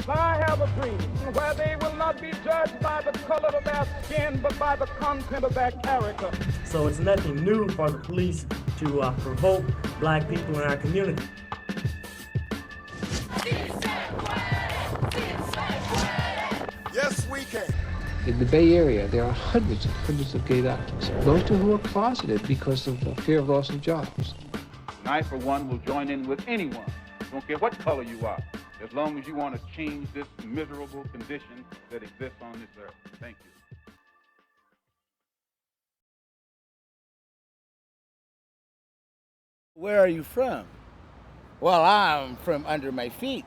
I have a dream where they will not be judged by the color of their skin, but by the content of their character. So it's nothing new for the police to provoke black people in our community. Yes, we can. In the Bay Area, there are hundreds of gay doctors. Most of whom are closeted because of the fear of loss of jobs. And I, for one, will join in with anyone, don't care what color you are, as long as you want to change this miserable condition that exists on this earth. Thank you. Where are you from? Well, I'm from under my feet.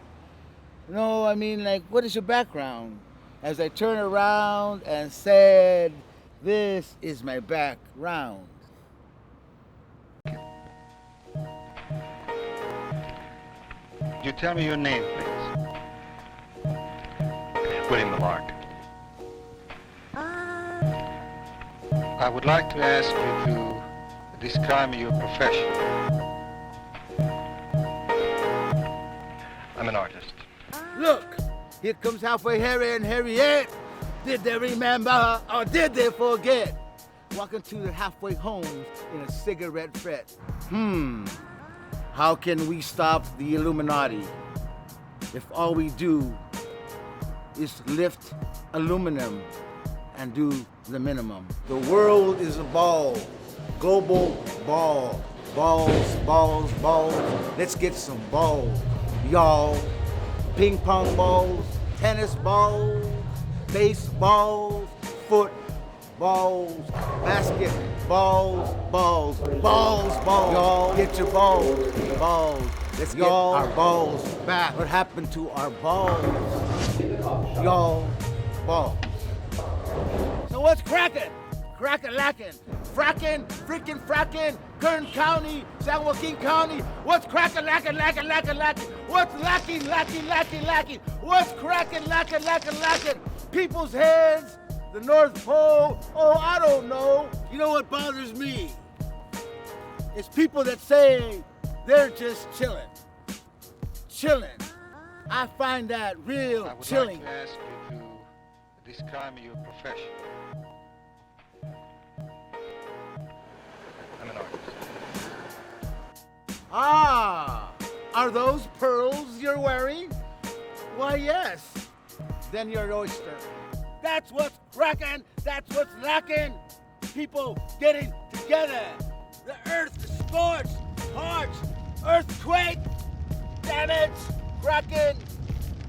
No, I mean, like, what is your background? As I turned around and said, this is my background. You tell me your name, please. William Lamarck. I would like to ask you to describe your profession. I'm an artist. Look, here comes halfway Harry and Harriet. Did they remember or did they forget? Walking to their halfway homes in a cigarette fret. How can we stop the Illuminati if all we do is lift aluminum and do the minimum? The world is a ball, global ball. Balls, balls, balls. Let's get some balls, y'all. Ping pong balls, tennis balls, baseballs, footballs, basketballs, balls, balls, balls. Y'all get your balls, balls. Let's get our balls back. What happened to our balls? Y'all, balls. So what's cracking? Crack-a-lackin', frackin', freaking frackin', Kern County, San Joaquin County. What's crackin', lackin', lackin', lackin', lackin'? What's lacking, lacking, lacking, lacking? What's crackin', lackin', lacking, lacking? People's heads, the North Pole, oh, I don't know. You know what bothers me? It's people that say they're just chillin'. Chillin'. I find that real chilling. I would like to ask you to describe your profession. I'm an artist. Ah, are those pearls you're wearing? Why, yes. Then you're an oyster. That's what's cracking. That's what's lacking. People getting together. The earth is scorched, parched, earthquake, damage, cracking,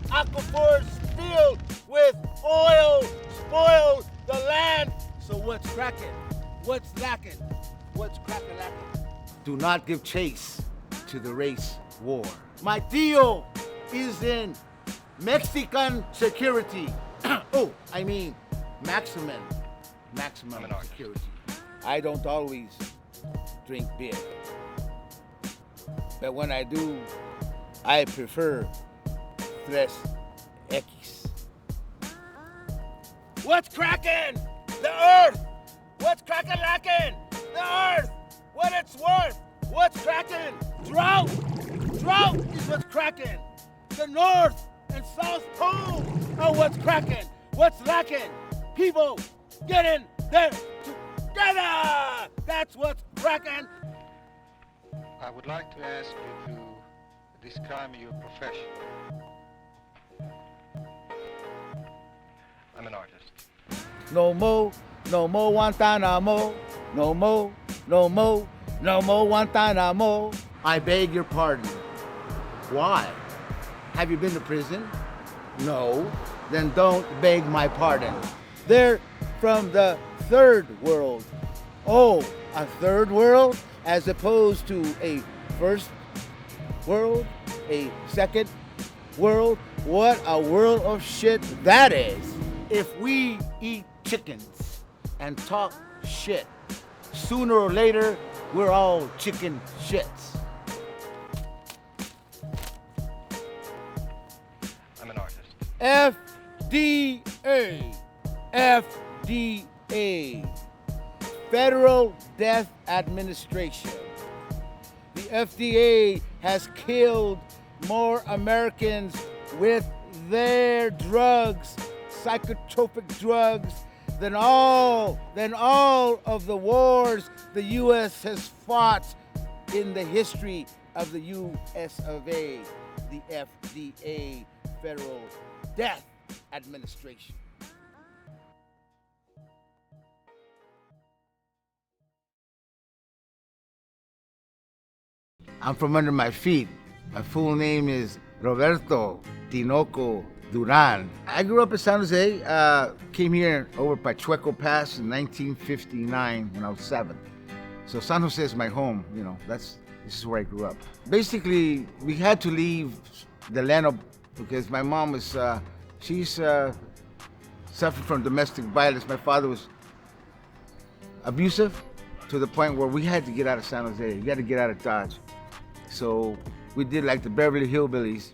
aquifers filled with oil, spoiled the land. So what's cracking? What's lacking? What's cracking lacking? Do not give chase to the race war. My tío is in Mexican security. Oh, I mean maximum security. I don't always drink beer, but when I do, I prefer 3X. What's cracking? The earth. What's cracking lacking? The earth. What it's worth. What's cracking? Drought. Drought is what's cracking. The North and South Pole are what's cracking. What's lacking? People getting there together. That's what's cracking. I would like to ask you to describe your profession. I'm an artist. No more Guantanamo. No more Guantanamo. I beg your pardon. Why? Have you been to prison? No. Then don't beg my pardon. They're from the third world. Oh, a third world? As opposed to a first world? A second world? What a world of shit that is. If we eat chickens and talk shit, sooner or later, we're all chicken shits. I'm an artist. FDA. FDA, Federal Death Administration. The FDA has killed more Americans with their drugs, psychotropic drugs, than all of the wars the U.S. has fought in the history of the U.S. of A, the FDA, Federal Death Administration. I'm from under my feet. My full name is Roberto Tinoco Duran. I grew up in San Jose, came here over Pachueco Pass in 1959 when I was 7. So San Jose is my home, you know, this is where I grew up. Basically, we had to leave the land because my mom was, she's suffered from domestic violence. My father was abusive to the point where we had to get out of San Jose. We had to get out of Dodge. So we did like the Beverly Hillbillies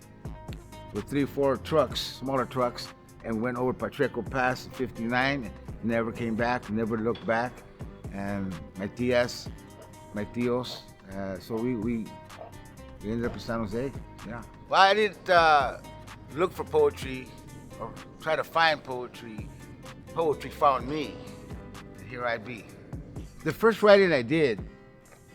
with 3 or 4 trucks, smaller trucks, and went over Pacheco Pass in 59 and never came back, never looked back. And my tios, so we ended up in San Jose, yeah. Well, I didn't look for poetry or try to find poetry. Poetry found me, and here I be. The first writing I did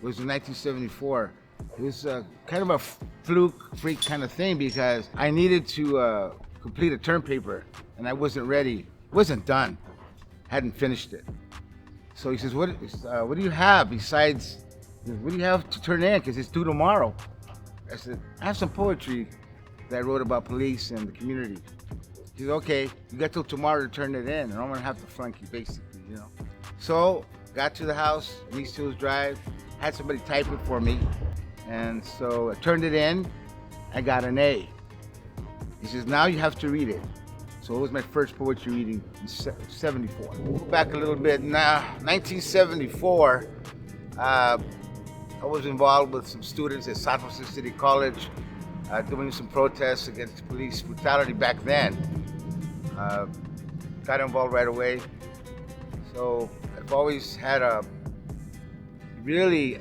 was in 1974. It was kind of a fluke, freak kind of thing because I needed to complete a term paper and I wasn't ready, wasn't done, hadn't finished it. So he says, what do you have besides, what do you have to turn in? Because it's due tomorrow. I said, I have some poetry that I wrote about police and the community. He said, okay, you got till tomorrow to turn it in and I'm gonna have to flunk you basically, you know. So, got to the house, East Hills Drive, had somebody type it for me. And so I turned it in, I got an A. He says, now you have to read it. So it was my first poetry reading in 74. Go back a little bit, now 1974, I was involved with some students at San Jose City College, doing some protests against police brutality back then. Got involved right away. So I've always had a really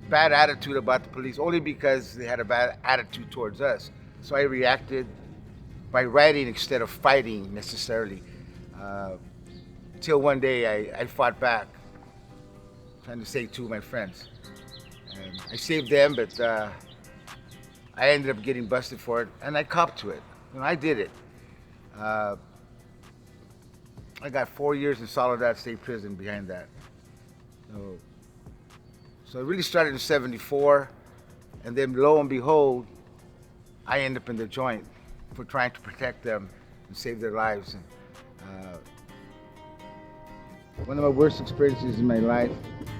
bad attitude about the police, only because they had a bad attitude towards us. So I reacted by writing instead of fighting necessarily. Till one day I fought back, trying to save 2 of my friends. And I saved them, but I ended up getting busted for it, and I copped to it. You know, I did it. I got 4 years in Soledad State Prison behind that. So it really started in 74, and then lo and behold, I end up in the joint for trying to protect them and save their lives. And, one of my worst experiences in my life,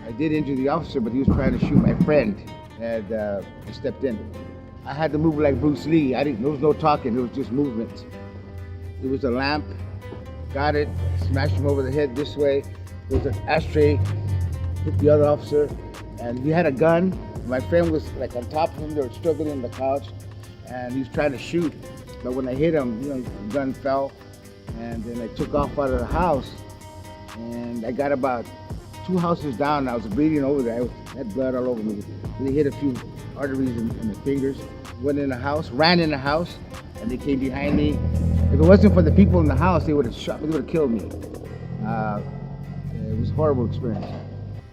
I did injure the officer, but he was trying to shoot my friend, and I stepped in. I had to move like Bruce Lee. There was no talking, it was just movement. It was a lamp, got it, smashed him over the head this way. There was an ashtray, hit the other officer, and he had a gun. My friend was like on top of him, they were struggling on the couch, and he was trying to shoot. But when I hit him, you know, the gun fell, and then I took off out of the house, and I got about 2 houses down, and I was bleeding over there. I had blood all over me. They hit a few arteries in the fingers. Went in the house, ran in the house, and they came behind me. If it wasn't for the people in the house, they would have shot me, they would have killed me. It was a horrible experience.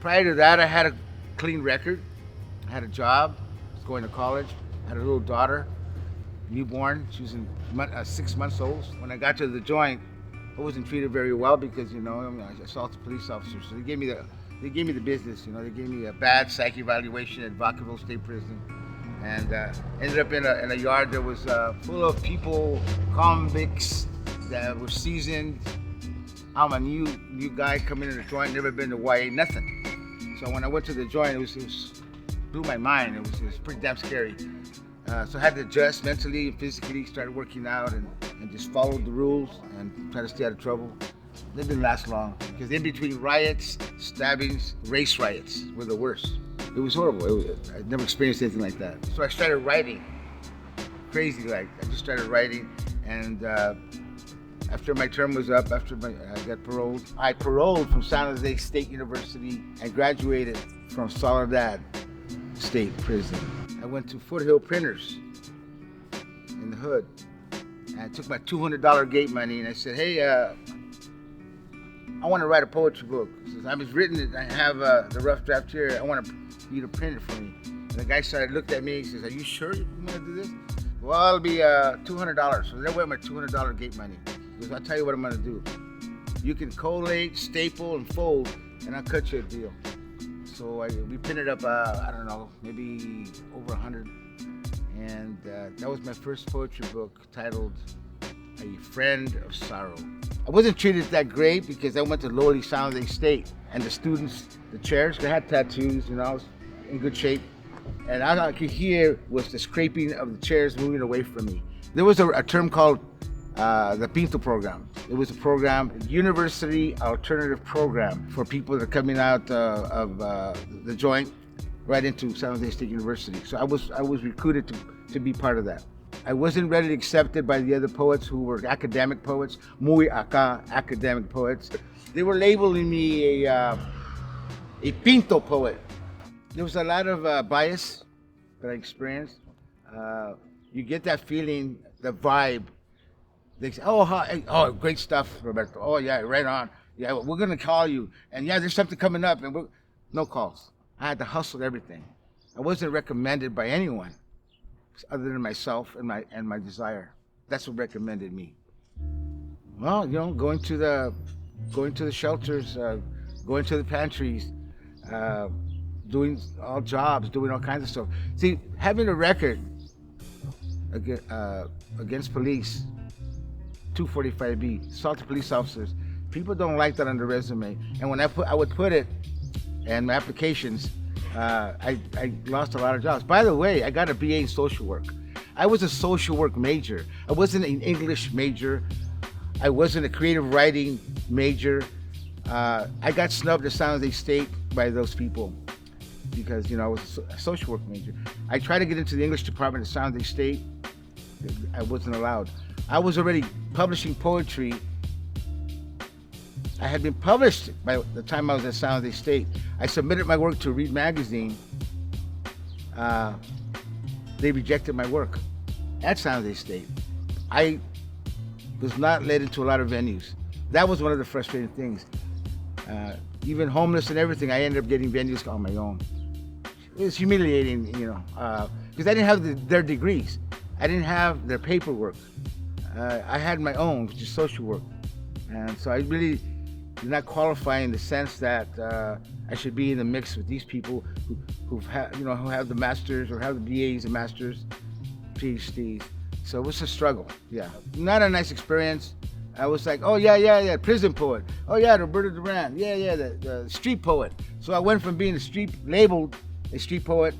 Prior to that, I had a clean record. I had a job, was going to college, had a little daughter, newborn. She was 6 months old. When I got to the joint, I wasn't treated very well because, you know, I assaulted police officers. So they gave me the business, you know. They gave me a bad psych evaluation at Vacaville State Prison, and ended up in a yard that was full of people, convicts that were seasoned. I'm a new guy coming in the joint, never been to YA, nothing. So when I went to the joint, it blew my mind. It was pretty damn scary. So I had to adjust mentally and physically, started working out and just followed the rules and tried to stay out of trouble. They didn't last long because in between riots, stabbings, race riots were the worst. It was horrible. I'd never experienced anything like that. So I started writing, crazy like. I just started writing, and After my term was up, I got paroled. I paroled from San Jose State University and graduated from Soledad State Prison. I went to Foothill Printers in the hood. And I took my $200 gate money and I said, hey, I want to write a poetry book. I was written it, I have the rough draft here. I want you to print it for me. And the guy looked at me and says, are you sure you want to do this? Well, it'll be $200. So that way my $200 gate money. Because I'll tell you what I'm gonna do. You can collate, staple, and fold, and I'll cut you a deal. So we printed up, I don't know, maybe over 100. And that was my first poetry book titled A Friend of Sorrow. I wasn't treated that great because I went to lowly San Jose State. And the students, the chairs, they had tattoos, I was in good shape. And all I could hear was the scraping of the chairs moving away from me. There was a term called the Pinto program. It was a program, a university alternative program for people that are coming out of the joint right into San Jose State University. So I was recruited to be part of that. I wasn't readily accepted by the other poets who were academic poets, muy acá academic poets. They were labeling me a Pinto poet. There was a lot of bias that I experienced. You get that feeling, the vibe. They say, oh, great stuff, Roberto. Oh, yeah, right on. Yeah, we're going to call you. And yeah, there's something coming up. And no calls. I had to hustle everything. I wasn't recommended by anyone other than myself and my desire. That's what recommended me. Well, going to the shelters, going to the pantries, doing all jobs, doing all kinds of stuff. See, having a record against police, 245B, assaulted police officers. People don't like that on the resume. And when I would put it in my applications, I lost a lot of jobs. By the way, I got a BA in social work. I was a social work major. I wasn't an English major. I wasn't a creative writing major. I got snubbed at San Jose State by those people because, I was a social work major. I tried to get into the English department at San Jose State. I wasn't allowed. I was already publishing poetry. I had been published by the time I was at San Jose State. I submitted my work to Read magazine. They rejected my work at San Jose State. I was not let into a lot of venues. That was one of the frustrating things. Even homeless and everything, I ended up getting venues on my own. It was humiliating, because I didn't have their degrees. I didn't have their paperwork. I had my own, which is social work. And so I really did not qualify in the sense that I should be in the mix with these people who have the masters or have the BAs and masters, PhDs. So it was a struggle, yeah. Not a nice experience. I was like, oh yeah, prison poet. Oh yeah, Roberto Duran. Yeah, the street poet. So I went from being labeled a street poet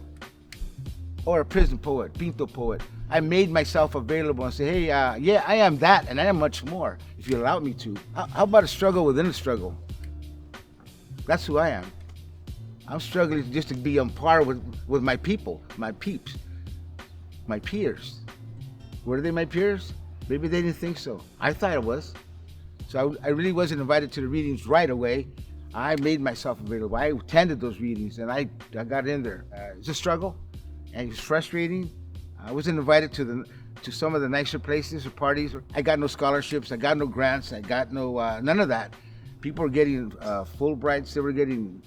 or a prison poet, Pinto poet. I made myself available and said, hey, yeah, I am that, and I am much more, if you allow me to. How about a struggle within a struggle? That's who I am. I'm struggling just to be on par with my people, my peeps, my peers. Were they my peers? Maybe they didn't think so. I thought I was. So I really wasn't invited to the readings right away. I made myself available. I attended those readings, and I got in there. It's a struggle, and it's frustrating. I wasn't invited to some of the nicer places or parties. I got no scholarships. I got no grants. I got no none of that. People were getting Fulbrights. They were getting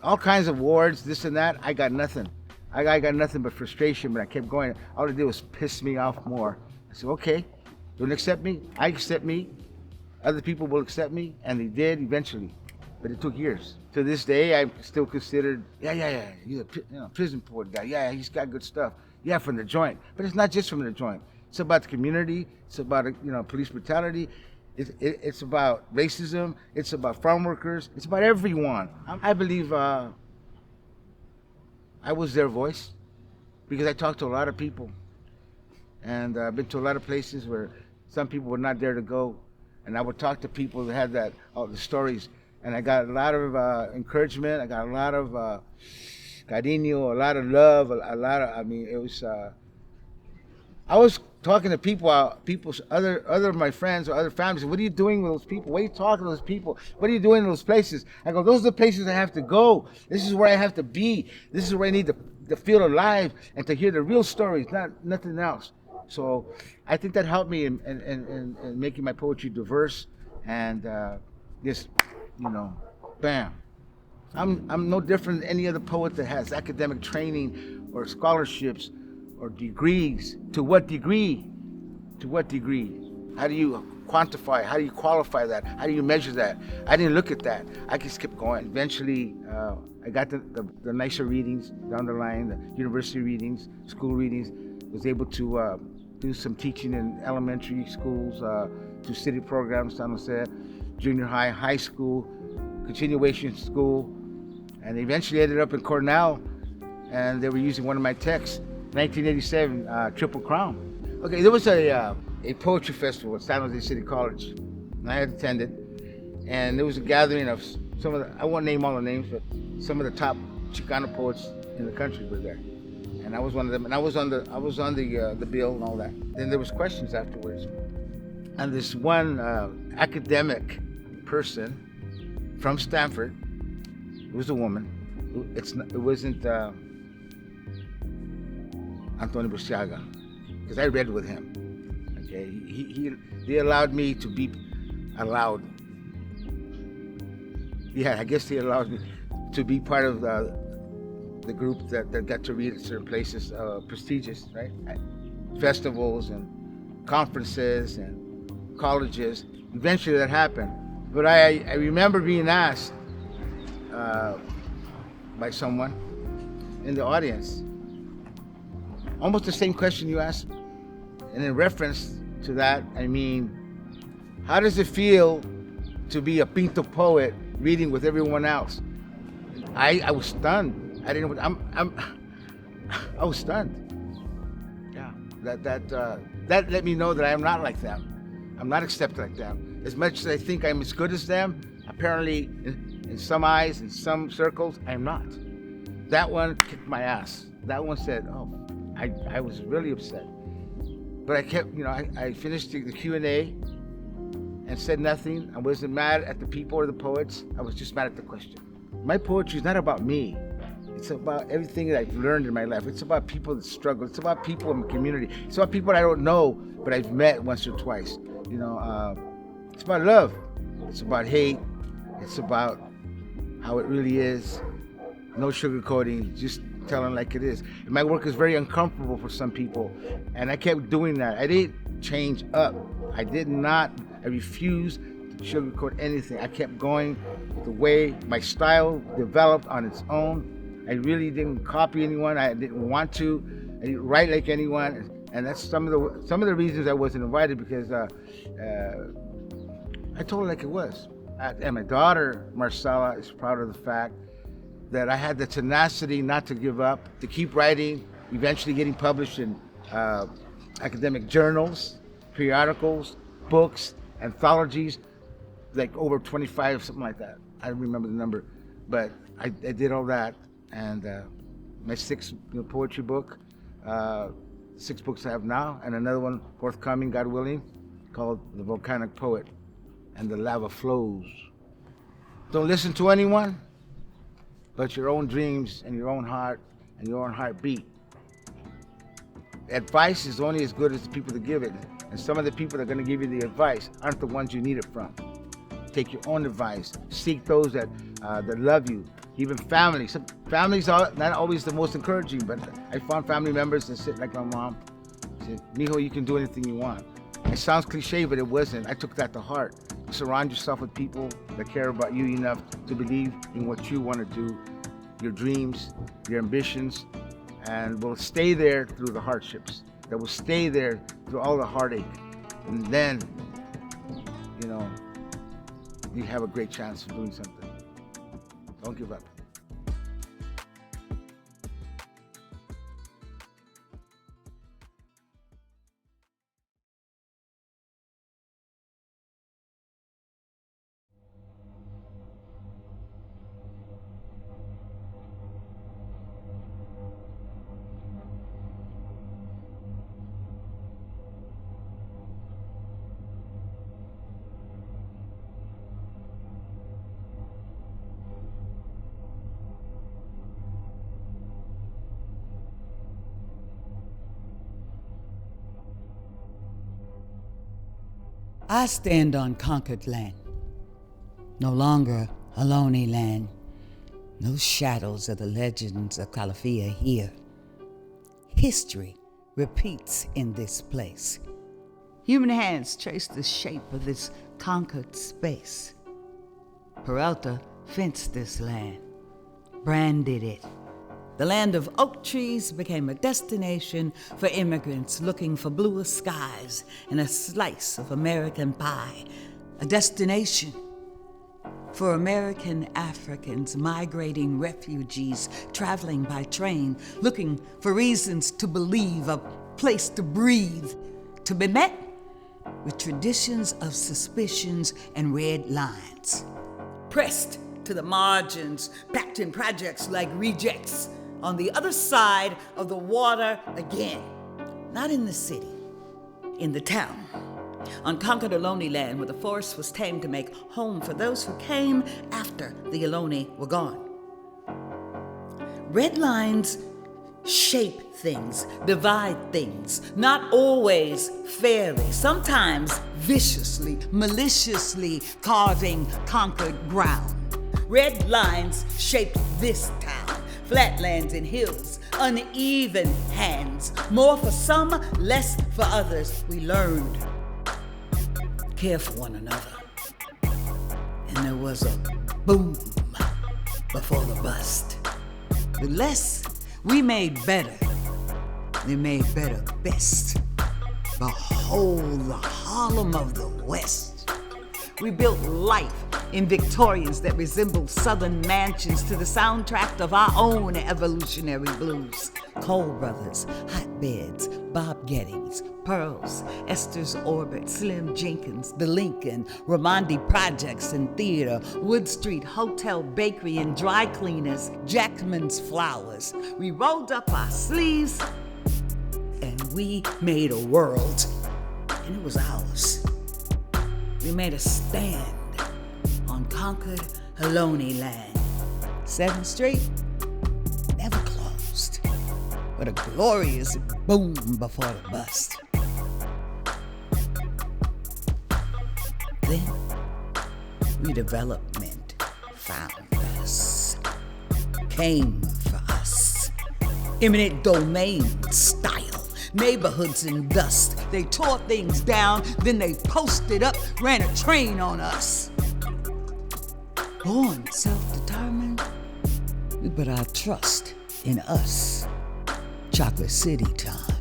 all kinds of awards, this and that. I got nothing. I got nothing but frustration, but I kept going. All it did was piss me off more. I said, okay, you don't accept me? I accept me. Other people will accept me, and they did eventually. But it took years. To this day, I'm still considered, yeah, he's a prison poet guy. Yeah, he's got good stuff. Yeah, from the joint. But it's not just from the joint. It's about the community. It's about police brutality. It's about racism. It's about farm workers. It's about everyone. I believe I was their voice because I talked to a lot of people. And I've been to a lot of places where some people were not there to go. And I would talk to people that had all the stories. And I got a lot of encouragement. I got a lot of cariño, a lot of love, it was, I was talking to people's other of my friends or other families. What are you doing with those people? What are you talking to those people? What are you doing in those places? I go, those are the places I have to go. This is where I have to be. This is where I need to feel alive and to hear the real stories, nothing else. So I think that helped me in making my poetry diverse and just, bam. I'm no different than any other poet that has academic training or scholarships or degrees. To what degree? To what degree? How do you quantify? How do you qualify that? How do you measure that? I didn't look at that. I just kept going. Eventually, I got the nicer readings down the line, the university readings, school readings. Was able to do some teaching in elementary schools, do city programs, San Jose, junior high, high school, continuation school, and eventually ended up in Cornell, and they were using one of my texts, 1987, Triple Crown. Okay, there was a poetry festival at San Jose City College, and I had attended, and there was a gathering of some of the, I won't name all the names, but some of the top Chicano poets in the country were there. And I was one of them, and I was on the bill and all that. Then there was questions afterwards. And this one academic person from Stanford, it was a woman, it wasn't Antonio Busiaga, because I read with him. Okay, they allowed me to be allowed. Yeah, I guess they allowed me to be part of the group that got to read at certain places, prestigious, right? Festivals and conferences and colleges. Eventually that happened. But I remember being asked by someone in the audience, almost the same question you asked me. And in reference to that, I mean, how does it feel to be a Pinto poet reading with everyone else? I was stunned. I didn't. I was stunned. Yeah, that let me know that I am not like them. I'm not accepted like them. As much as I think I'm as good as them, apparently, in some eyes, in some circles, I am not. That one kicked my ass. That one said, "Oh, I was really upset." But I kept, I finished the Q&A and said nothing. I wasn't mad at the people or the poets. I was just mad at the question. My poetry is not about me. It's about everything that I've learned in my life. It's about people that struggle. It's about people in the community. It's about people I don't know, but I've met once or twice. It's about love. It's about hate. It's about how it really is. No sugarcoating, just telling like it is. And my work is very uncomfortable for some people, and I kept doing that. I didn't change up. I refused to sugarcoat anything. I kept going the way my style developed on its own. I really didn't copy anyone. I didn't want to. I didn't write like anyone, and that's some of the reasons I wasn't invited, because I told it like it was. And my daughter Marcella is proud of the fact that I had the tenacity not to give up, to keep writing, eventually getting published in academic journals, periodicals, books, anthologies, like over 25, something like that. I don't remember the number, but I did all that. And my sixth poetry book, 6 books I have now, and another one forthcoming, God willing, called The Volcanic Poet and the Lava Flows. Don't listen to anyone but your own dreams and your own heart and your own heartbeat. Advice is only as good as the people that give it. And some of the people that are going to give you the advice aren't the ones you need it from. Take your own advice. Seek those that love you. Even family. Some families are not always the most encouraging, but I found family members that sit like my mom. Said, "Mijo, you can do anything you want." It sounds cliche, but it wasn't. I took that to heart. Surround yourself with people that care about you enough to believe in what you want to do, your dreams, your ambitions, and will stay there through the hardships. That will stay there through all the heartache. And then, you have a great chance of doing something. Don't give up. I stand on conquered land, no longer a lonely land. No shadows of the legends of Calafia here. History repeats in this place. Human hands trace the shape of this conquered space. Peralta fenced this land, branded it. The land of oak trees became a destination for immigrants looking for bluer skies and a slice of American pie. A destination for American Africans, migrating refugees, traveling by train, looking for reasons to believe, a place to breathe, to be met with traditions of suspicions and red lines. Pressed to the margins, packed in projects like rejects, on the other side of the water again. Not in the city, in the town. On conquered Ohlone land where the forest was tamed to make home for those who came after the Ohlone were gone. Red lines shape things, divide things, not always fairly, sometimes viciously, maliciously carving conquered ground. Red lines shaped this town, flatlands and hills, uneven hands, more for some, less for others. We learned. Care for one another. And there was a boom before the bust. With less, we made better. They made better best. Behold the Harlem of the West. We built life in Victorians that resembled Southern mansions to the soundtrack of our own evolutionary blues. Cole Brothers, Hotbeds, Bob Gettings, Pearls, Esther's Orbit, Slim Jenkins, The Lincoln, Ramondi Projects and Theater, Wood Street Hotel Bakery and Dry Cleaners, Jackman's Flowers. We rolled up our sleeves and we made a world, and it was ours. We made a stand on conquered Ohlone land. 7th Street never closed, but a glorious boom before the bust. Then redevelopment found us, came for us. Eminent domain style. Neighborhoods in dust. They tore things down, then they posted up, ran a train on us. Born self-determined, we put our trust in us. Chocolate City time.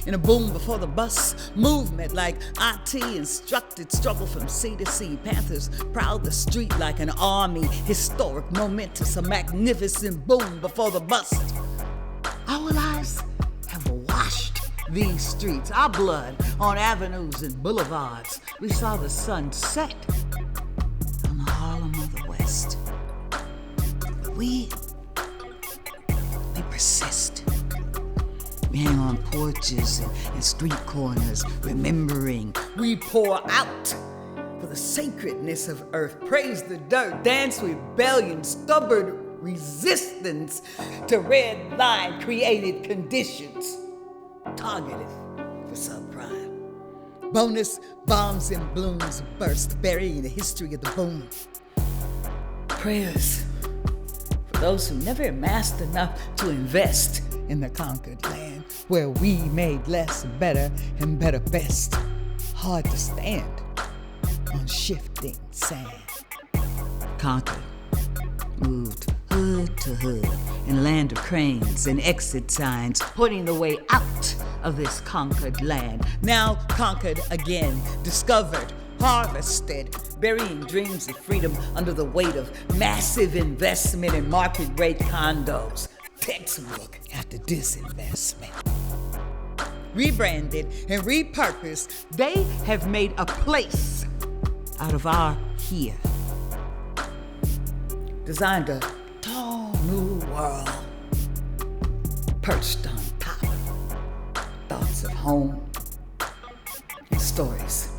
In a boom before the bus movement like IT instructed struggle from sea to sea. Panthers proud the street like an army. Historic, momentous, a magnificent boom before the bust. Our lives have washed these streets, our blood on avenues and boulevards. We saw the sun set on the Harlem of the West. But we persist. We hang on porches and street corners, remembering. We pour out for the sacredness of earth. Praise the dirt, dance rebellion, stubborn resistance to red line created conditions. Targeted for subprime. Bonus bombs and blooms burst, burying the history of the boom. Prayers for those who never amassed enough to invest in the conquered land, where we made less better and better best. Hard to stand on shifting sand. Conquered, moved hood to hood, in a land of cranes and exit signs, pointing the way out of this conquered land. Now conquered again, discovered, harvested, burying dreams of freedom under the weight of massive investment in market rate condos. Textbook after disinvestment. Rebranded and repurposed, they have made a place out of our here. Designed a tall new world, perched on top. Thoughts of home and stories.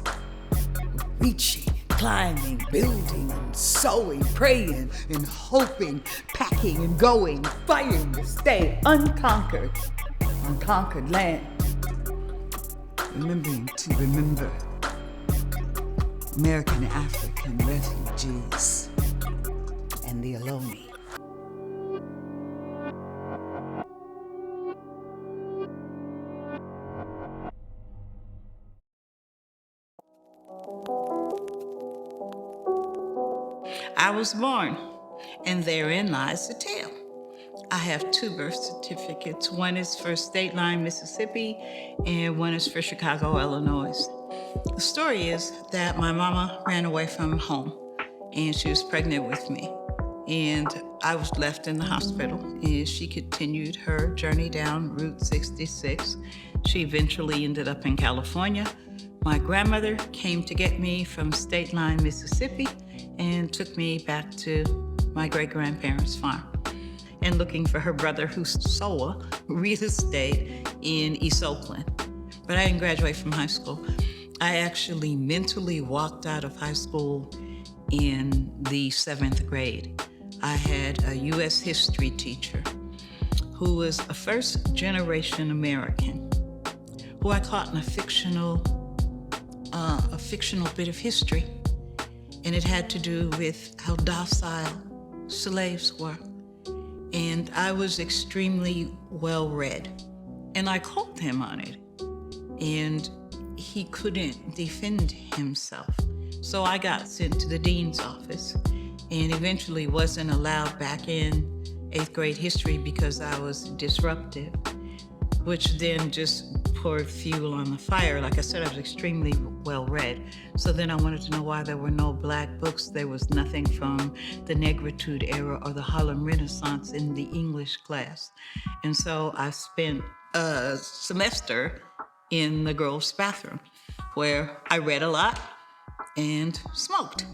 Reaching, climbing, building and sowing, praying and hoping, packing and going, fighting to stay unconquered, unconquered land. Remembering to remember American African refugees, and the Ohlone. I was born, and therein lies the tale. I have 2 birth certificates. One is for State Line, Mississippi, and one is for Chicago, Illinois. The story is that my mama ran away from home, and she was pregnant with me. And I was left in the hospital, and she continued her journey down Route 66. She eventually ended up in California. My grandmother came to get me from State Line, Mississippi, and took me back to my great-grandparents' farm, and looking for her brother who sold real estate in East Oakland. But I didn't graduate from high school. I actually mentally walked out of high school in the 7th grade. I had a U.S. history teacher who was a first-generation American, who I caught in a fictional bit of history. And it had to do with how docile slaves were. And I was extremely well-read. And I called him on it. And he couldn't defend himself. So I got sent to the dean's office and eventually wasn't allowed back in 8th grade history because I was disruptive, which then just poured fuel on the fire. Like I said, I was extremely well-read. So then I wanted to know why there were no Black books. There was nothing from the Negritude era or the Harlem Renaissance in the English class. And so I spent a semester in the girls' bathroom where I read a lot and smoked.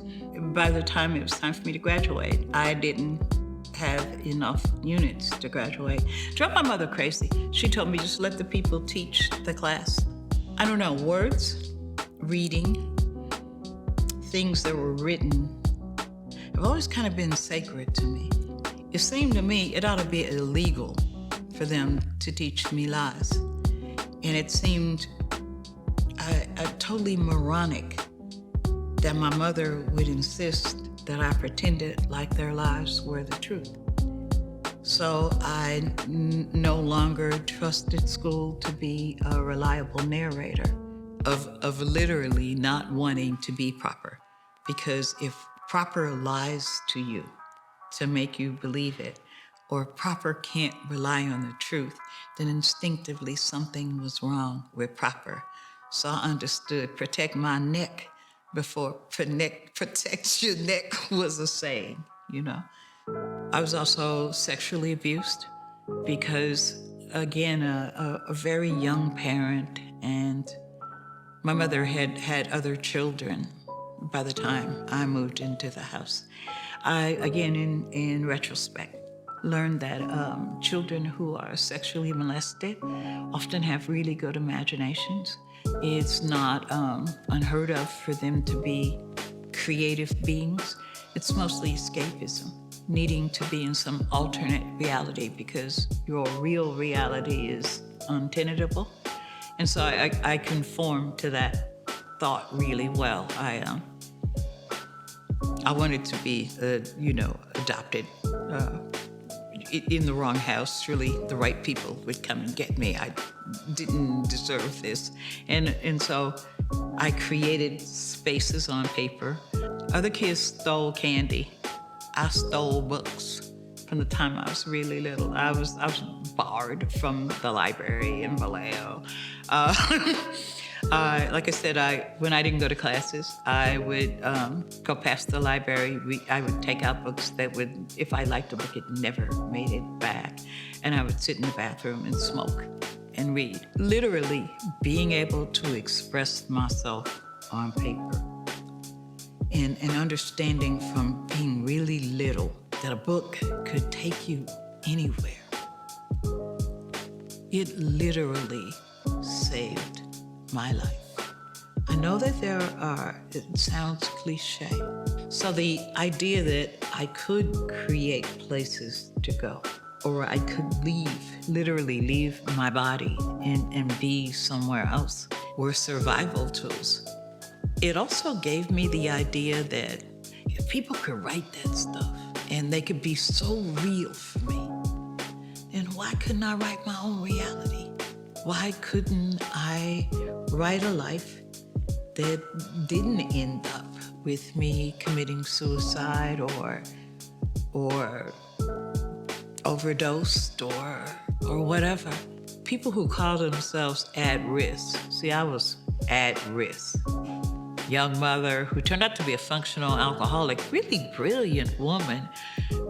By the time it was time for me to graduate, I didn't have enough units to graduate. Drove my mother crazy. She told me just let the people teach the class. I don't know, words, reading, things that were written have always kind of been sacred to me. It seemed to me it ought to be illegal for them to teach me lies. And it seemed totally moronic that my mother would insist that I pretended like their lives were the truth. So I no longer trusted school to be a reliable narrator of literally not wanting to be proper. Because if proper lies to you to make you believe it, or proper can't rely on the truth, then instinctively something was wrong with proper. So I understood protect my neck before protect your neck was a saying, you know. I was also sexually abused because, again, a very young parent, and my mother had other children by the time I moved into the house. I, again, in retrospect, learned that children who are sexually molested often have really good imaginations. It's not unheard of for them to be creative beings. It's mostly escapism, needing to be in some alternate reality because your real reality is untenable. And so I conformed to that thought really well. I wanted to be, adopted in the wrong house. Surely the right people would come and get me. I didn't deserve this. And so I created spaces on paper. Other kids stole candy. I stole books from the time I was really little. I was barred from the library in Vallejo. Like I said, when I didn't go to classes, I would go past the library. I would take out books that would, if I liked a book, it never made it back. And I would sit in the bathroom and smoke and read. Literally being able to express myself on paper. And understanding from being really little that a book could take you anywhere. It literally saved my life. I know that it sounds cliche. So the idea that I could create places to go, or I could literally leave my body and be somewhere else, were survival tools. it also gave me the idea that if people could write that stuff and they could be so real for me, then why couldn't I write my own reality? Why couldn't I write a life that didn't end up with me committing suicide or overdosed or whatever? People who call themselves at risk. See, I was at risk. Young mother who turned out to be a functional alcoholic, really brilliant woman,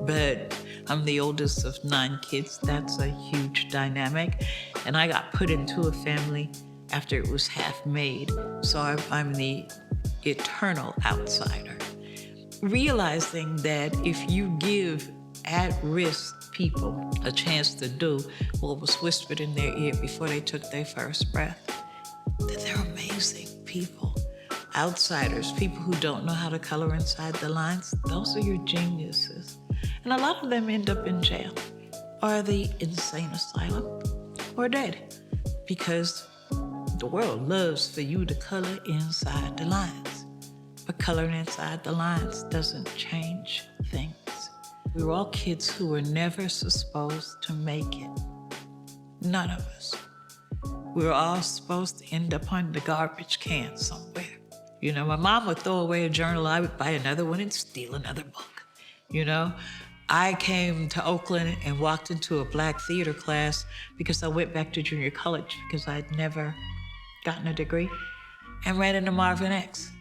but I'm the oldest of 9 kids. That's a huge dynamic. And I got put into a family after it was half made. So I'm the eternal outsider. Realizing that if you give at-risk people a chance to do what was whispered in their ear before they took their first breath, that they're amazing people. Outsiders, people who don't know how to color inside the lines, those are your geniuses. And a lot of them end up in jail or the insane asylum or dead, because the world loves for you to color inside the lines. But coloring inside the lines doesn't change things. We were all kids who were never supposed to make it. None of us. We were all supposed to end up on the garbage can somewhere. You know, my mom would throw away a journal, I would buy another one and steal another book. You know, I came to Oakland and walked into a black theater class because I went back to junior college because I had never gotten a degree, and ran into Marlon X,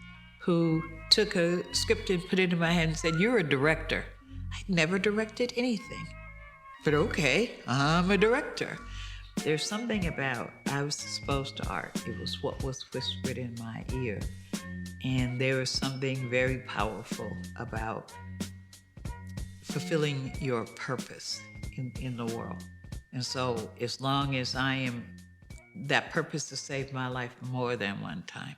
who took a script and put it in my hand and said, "You're a director." I'd never directed anything, but okay, I'm a director. There's something about I was exposed to art. It was what was whispered in my ear. And there was something very powerful about fulfilling your purpose in the world. And so as long as I am, that purpose has saved my life more than one time.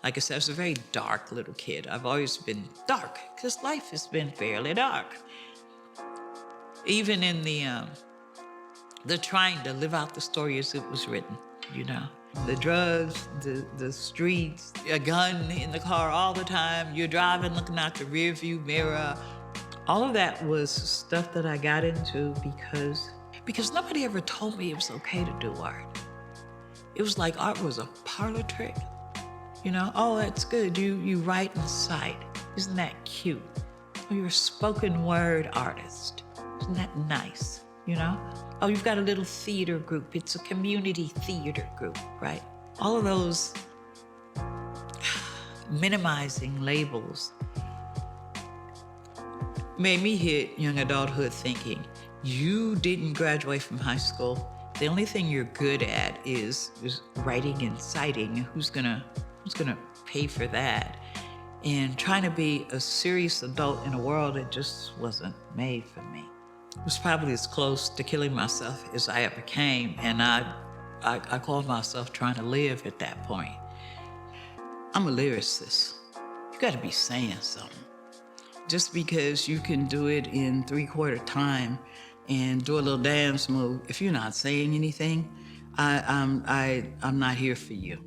Like I said, I was a very dark little kid. I've always been dark because life has been fairly dark. Even in the trying to live out the story as it was written, you know. The drugs, the streets, a gun in the car all the time, you're driving, looking out the rearview mirror. All of that was stuff that I got into because nobody ever told me it was okay to do art. It was like art was a parlor trick. You know, oh, that's good, you write and cite. Isn't that cute? Oh, you're a spoken word artist. Isn't that nice, you know? Oh, you've got a little theater group. It's a community theater group, right? All of those minimizing labels made me hit young adulthood thinking, you didn't graduate from high school. The only thing you're good at is writing and citing. Who's gonna pay for that? And trying to be a serious adult in a world that just wasn't made for me. It was probably as close to killing myself as I ever came, and I called myself trying to live at that point. I'm a lyricist. You gotta be saying something. Just because you can do it in 3/4 time and do a little dance move, if you're not saying anything, I'm not here for you,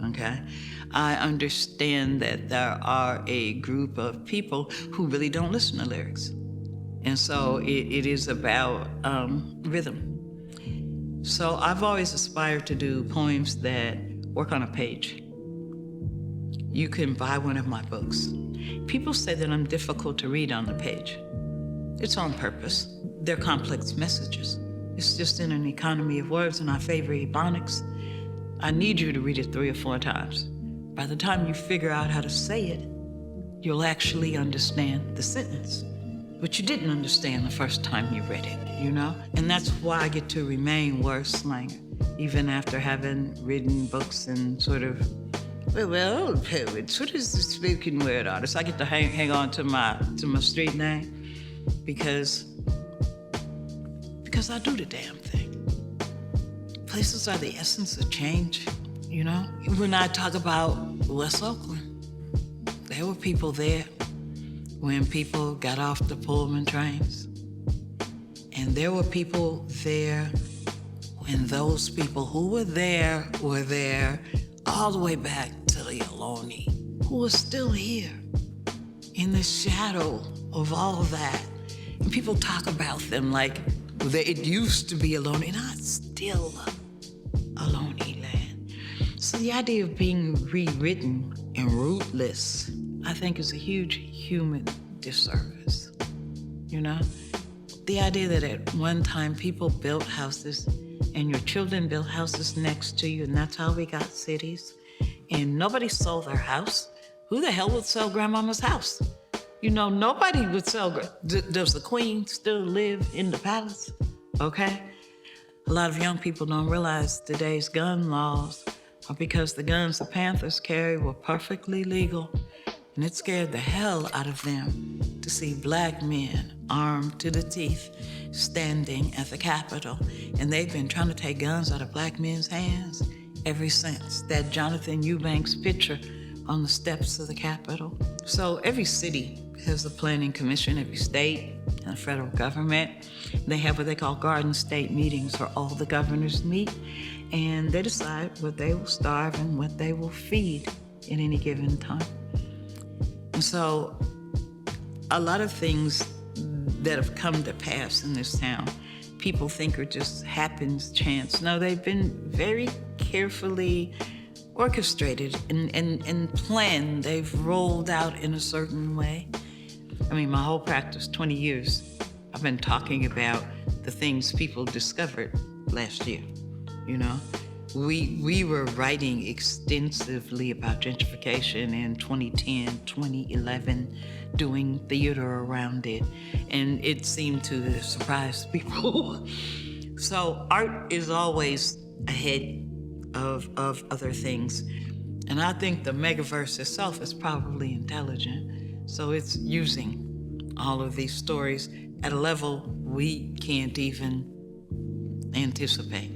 okay? I understand that there are a group of people who really don't listen to lyrics. And so it is about rhythm. So I've always aspired to do poems that work on a page. You can buy one of my books. People say that I'm difficult to read on the page. It's on purpose. They're complex messages. It's just in an economy of words, and I favor ebonics. I need you to read it 3 or 4 times. By the time you figure out how to say it, you'll actually understand the sentence. But you didn't understand the first time you read it, you know? And that's why I get to remain word slanger, even after having written books and sort of, well, poets, what is the spoken word artist? I get to hang on to my street name because I do the damn thing. Places are the essence of change, you know? When I talk about West Oakland, there were people there when people got off the Pullman trains. And there were people there when those people who were there all the way back to the Ohlone who are still here in the shadow of all that. And people talk about them like it used to be a lonely, not still a lonely land. So the idea of being rewritten and rootless, I think, is a huge human disservice, you know? The idea that at one time people built houses and your children built houses next to you, and that's how we got cities, and nobody sold their house. Who the hell would sell grandmama's house? You know, nobody would sell. Does the queen still live in the palace? Okay? A lot of young people don't realize today's gun laws are because the guns the Panthers carry were perfectly legal, and it scared the hell out of them to see black men armed to the teeth standing at the Capitol. And they've been trying to take guns out of black men's hands ever since that Jonathan Eubanks picture on the steps of the Capitol. So every city has a planning commission, every state and the federal government. They have what they call garden state meetings where all the governors meet and they decide what they will starve and what they will feed at any given time. And so a lot of things that have come to pass in this town, people think are just happens, chance. No, they've been very carefully orchestrated and planned. They've rolled out in a certain way. I mean, my whole practice, 20 years, I've been talking about the things people discovered last year, you know? We were writing extensively about gentrification in 2010, 2011, doing theater around it, and it seemed to surprise people. So art is always ahead of other things. And I think the megaverse itself is probably intelligent. So it's using all of these stories at a level we can't even anticipate.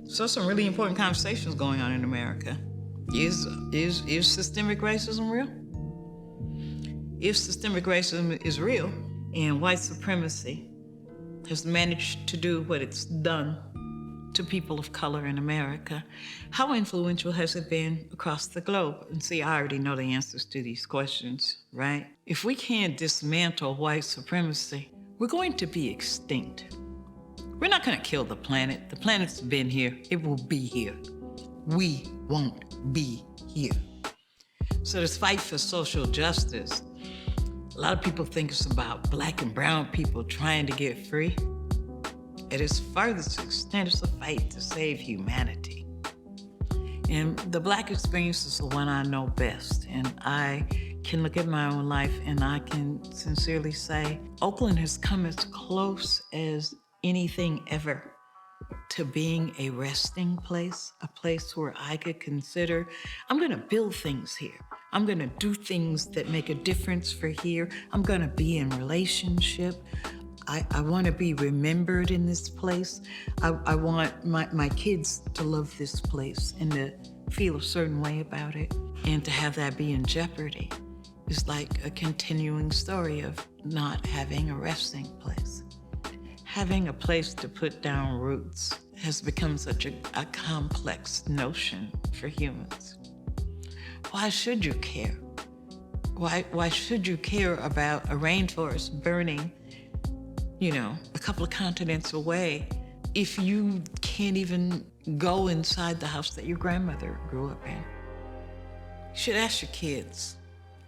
So some really important conversations going on in America. Is systemic racism real? If systemic racism is real and white supremacy has managed to do what it's done to people of color in America, how influential has it been across the globe? And see, I already know the answers to these questions, right? If we can't dismantle white supremacy, we're going to be extinct. We're not gonna kill the planet. The planet's been here, it will be here. We won't be here. So this fight for social justice, a lot of people think it's about black and brown people trying to get free. At its farthest extent, it's a fight to save humanity. And the black experience is the one I know best. And I can look at my own life and I can sincerely say, Oakland has come as close as anything ever to being a resting place, a place where I could consider, I'm gonna build things here. I'm gonna do things that make a difference for here. I'm gonna be in relationship. I wanna be remembered in this place. I want my kids to love this place and to feel a certain way about it. And to have that be in jeopardy is like a continuing story of not having a resting place. Having a place to put down roots has become such a complex notion for humans. Why should you care? Why should you care about a rainforest burning, you know, a couple of continents away if you can't even go inside the house that your grandmother grew up in? You should ask your kids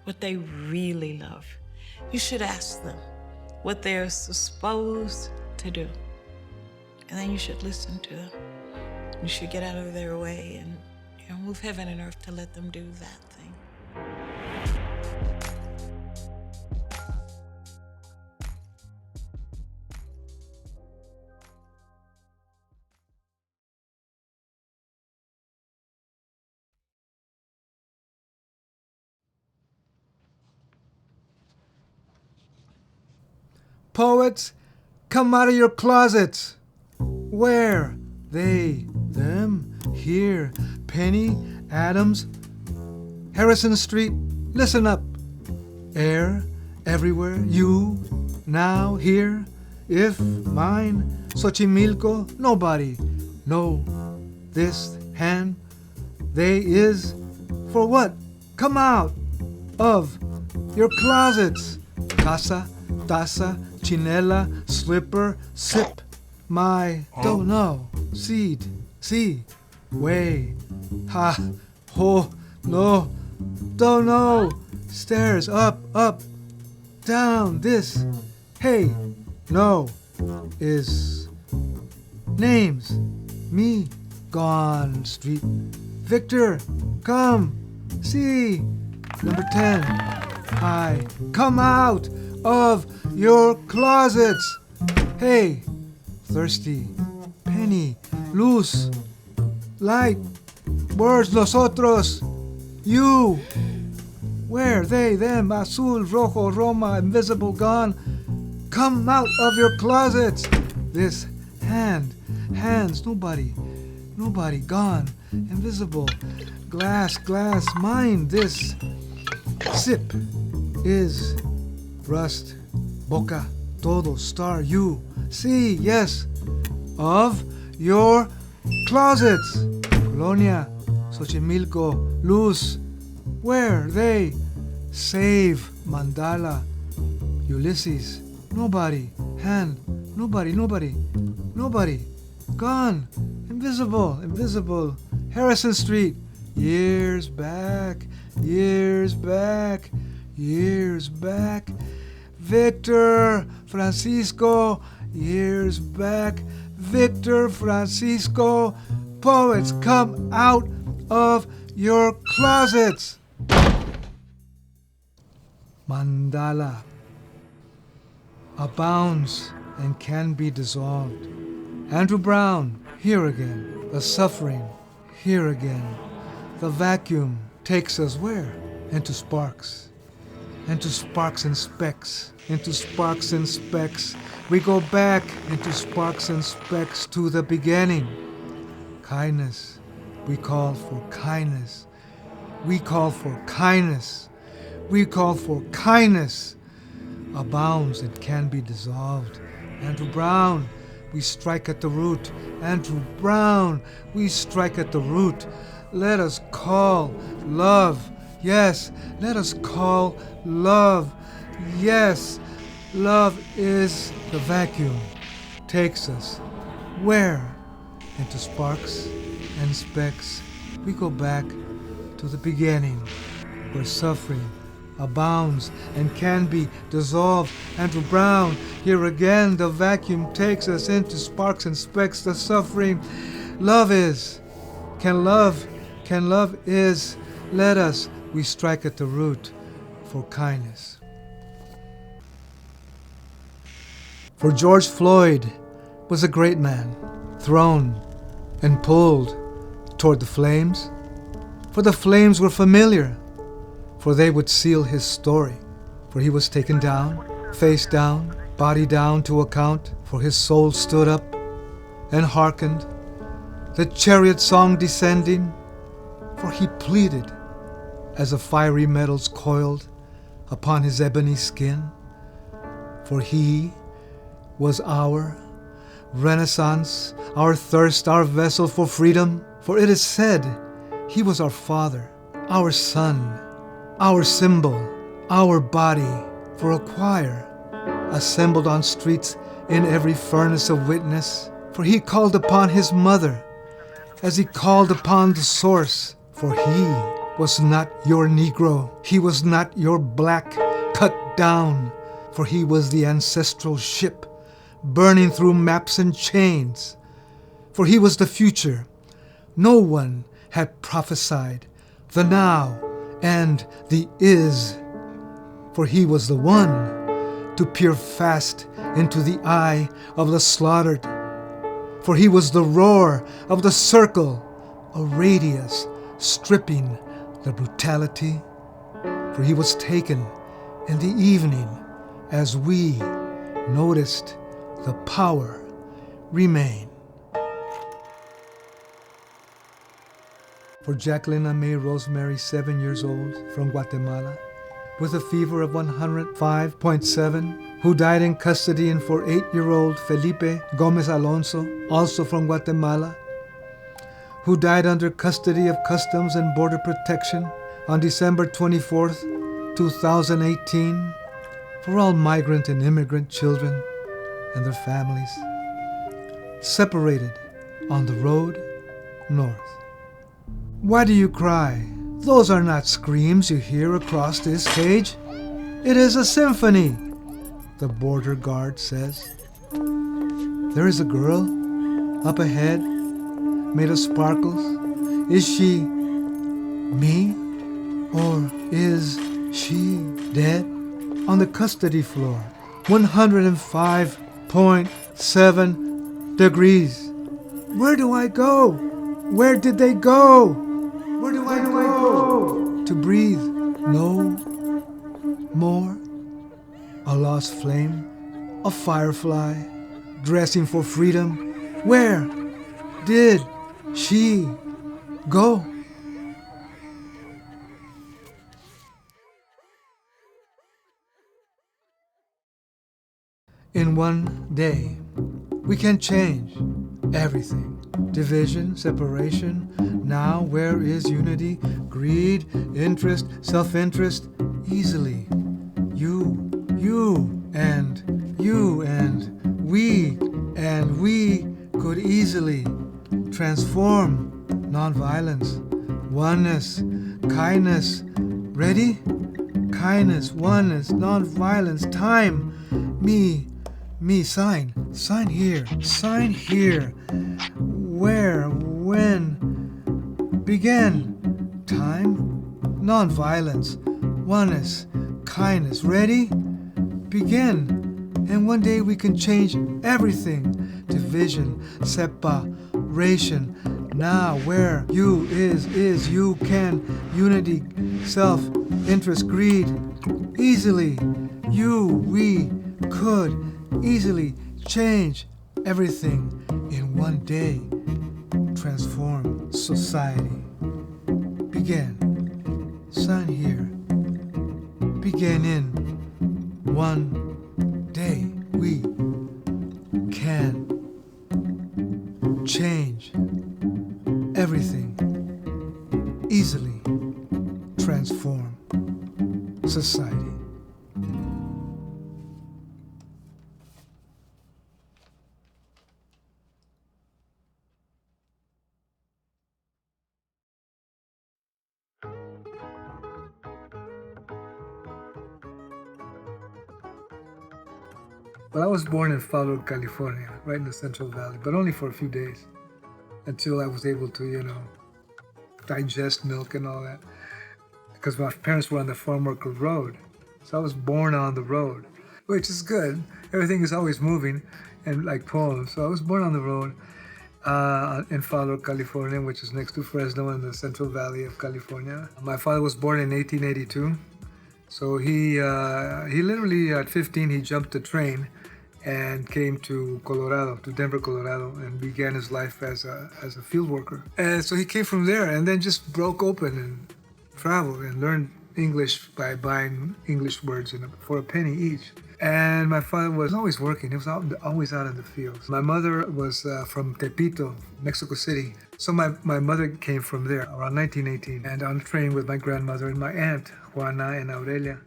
what they really love. You should ask them what they're supposed to do. And then you should listen to them. You should get out of their way and, you know, move heaven and earth to let them do that thing. Poets, come out of your closets. Where? They, them, here. Penny, Adams, Harrison Street, listen up. Air, everywhere, you, now, here. If, mine, Xochimilco, nobody. No, this, hand, they, is, for what? come out of your closets. Casa, taza, chinela, slipper, sip. My, don't know, seed, see, way, ha, ho, no, don't know, stairs, up, down, this, hey, no, is, names, me, gone, street, Victor, come, see, number 10, I, come out of your closets, hey, thirsty, penny, luz, light, words, nosotros, you, where, they, them, azul, rojo, roma, invisible, gone, come out of your closets, this, hand, hands, nobody, gone, invisible, glass, mind, this, sip, is, rust, boca, todo, star, you, see, yes, of your closets. Colonia, Xochimilco, Luz, where, they, save, mandala, Ulysses, nobody, hand, nobody, gone, invisible, Harrison Street, years back, Victor, Francisco, years back, Victor, Francisco, poets, come out of your closets. Mandala abounds and can be dissolved. Andrew Brown, here again, the suffering, here again. The vacuum takes us where? Into sparks and specks, into sparks and specks. We go back into sparks and specks to the beginning. Kindness, we call for kindness. We call for kindness. Abounds and can be dissolved. Andrew Brown, we strike at the root. Andrew Brown, we strike at the root. Let us call love. Yes, let us call love. Yes, love is the vacuum. Takes us where? Into sparks and specks. We go back to the beginning, where suffering abounds and can be dissolved. Andrew Brown, here again, the vacuum takes us into sparks and specks. The suffering, love is. Can love is. Let us, we strike at the root for kindness. For George Floyd was a great man, thrown and pulled toward the flames. For the flames were familiar, for they would seal his story. For he was taken down, face down, body down to account. For his soul stood up and hearkened, the chariot song descending. For he pleaded as the fiery metals coiled upon his ebony skin. For he was our renaissance, our thirst, our vessel for freedom. For it is said, he was our father, our son, our symbol, our body, for a choir assembled on streets in every furnace of witness. For he called upon his mother as he called upon the source. For he was not your Negro, he was not your black cut down. For he was the ancestral ship burning through maps and chains. For he was the future no one had prophesied, the now and the is. For he was the one to peer fast into the eye of the slaughtered. For he was the roar of the circle, a radius stripping the brutality. For he was taken in the evening as we noticed the power remain. For Jacqueline Amé Rosemary, 7 years old, from Guatemala, with a fever of 105.7, who died in custody, and for 8-year-old Felipe Gomez Alonso, also from Guatemala, who died under custody of Customs and Border Protection on December 24th, 2018, for all migrant and immigrant children and their families, separated on the road north. Why do you cry? Those are not screams you hear across this cage. It is a symphony, the border guard says. There is a girl up ahead, made of sparkles. Is she me? Or is she dead? On the custody floor, 105.7 degrees. Where do I go? Where did they go? Where do I go? To breathe no more. A lost flame, a firefly, dressing for freedom. Where did she go? In one day, we can change everything. Division, separation. Now where is unity? Greed, interest, self-interest. Easily. You and we could easily transform nonviolence, oneness, kindness. Ready? Kindness, oneness, nonviolence, time. Me, sign here, where, when, begin, time, non-violence, oneness, kindness, ready, begin, and one day we can change everything, division, separation, now where you is you can, unity, self-interest, greed, easily, we could easily change everything in one day, transform society. Begin, sign here, begin in one day. We can change everything, easily transform society. Well, I was born in Flores, California, right in the Central Valley, but only for a few days until I was able to, digest milk and all that. Because my parents were on the farm worker road. So I was born on the road, which is good. Everything is always moving and like poems. So I was born on the road in Flores, California, which is next to Fresno in the Central Valley of California. My father was born in 1882. So he literally at 15, he jumped the train and came to Denver, Colorado, and began his life as a field worker. And so he came from there and then just broke open and traveled and learned English by buying English words for a penny each. And my father was always working. He was always out in the fields. My mother was from Tepito, Mexico City. So my mother came from there around 1918 and on a train with my grandmother and my aunt, Juan and Ayodele.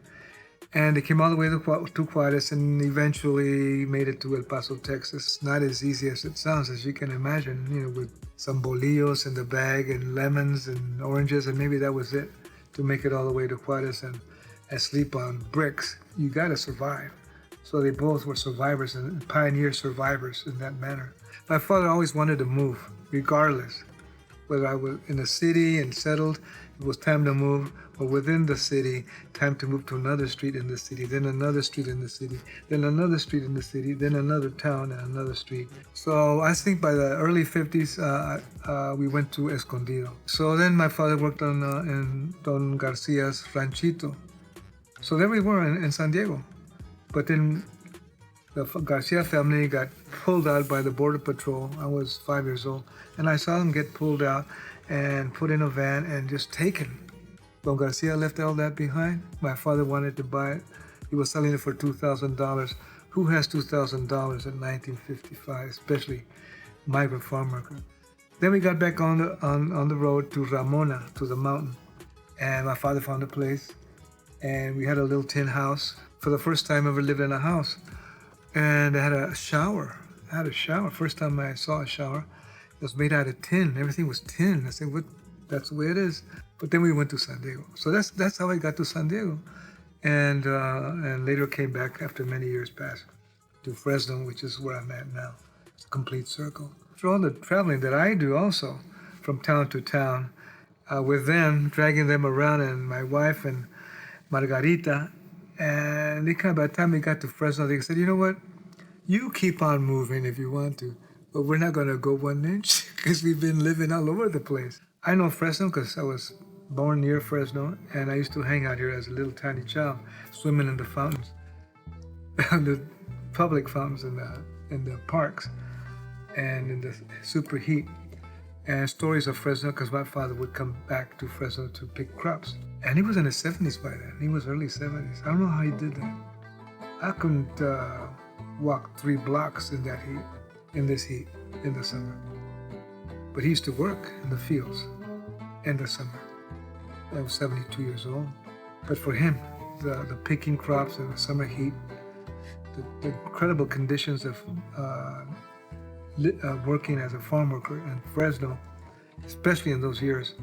And they came all the way to Juarez and eventually made it to El Paso, Texas. Not as easy as it sounds, as you can imagine, with some bolillos in the bag and lemons and oranges, and maybe that was it to make it all the way to Juarez and sleep on bricks. You gotta survive. So they both were survivors and pioneer survivors in that manner. My father always wanted to move, regardless. Whether I was in a city and settled, it was time to move, or within the city, time to move to another street in the city, then another street in the city, then another street in the city, then another town and another street. So I think by the early 50s, we went to Escondido. So then my father worked in Don Garcia's ranchito. So there we were in San Diego. But then the Garcia family got pulled out by the Border Patrol. I was 5 years old, and I saw them get pulled out and put in a van and just taken. Don Garcia left all that behind. My father wanted to buy it. He was selling it for $2,000. Who has $2,000 in 1955, especially migrant farm worker? Then we got back on the road to Ramona, to the mountain. And my father found a place, and we had a little tin house. For the first time I ever lived in a house. And I had a shower. First time I saw a shower. It was made out of tin. Everything was tin. I said, "What? That's the way it is." But then we went to San Diego. So that's how I got to San Diego. And later came back after many years passed to Fresno, which is where I'm at now. It's a complete circle. For all the traveling that I do also, from town to town, with them, dragging them around, and my wife and Margarita, and by the time we got to Fresno, they said, "You know what? You keep on moving if you want to, but we're not going to go 1 inch because we've been living all over the place." I know Fresno because I was born near Fresno, and I used to hang out here as a little tiny child, swimming in the fountains, the public fountains in the parks, and in the super heat. And stories of Fresno, because my father would come back to Fresno to pick crops. And he was in his 70s by then. He was early 70s. I don't know how he did that. I couldn't walk 3 blocks in that heat, in this heat, in the summer. But he used to work in the fields in the summer. I was 72 years old. But for him, the picking crops in the summer heat, the incredible conditions of working as a farm worker in Fresno, especially in those years,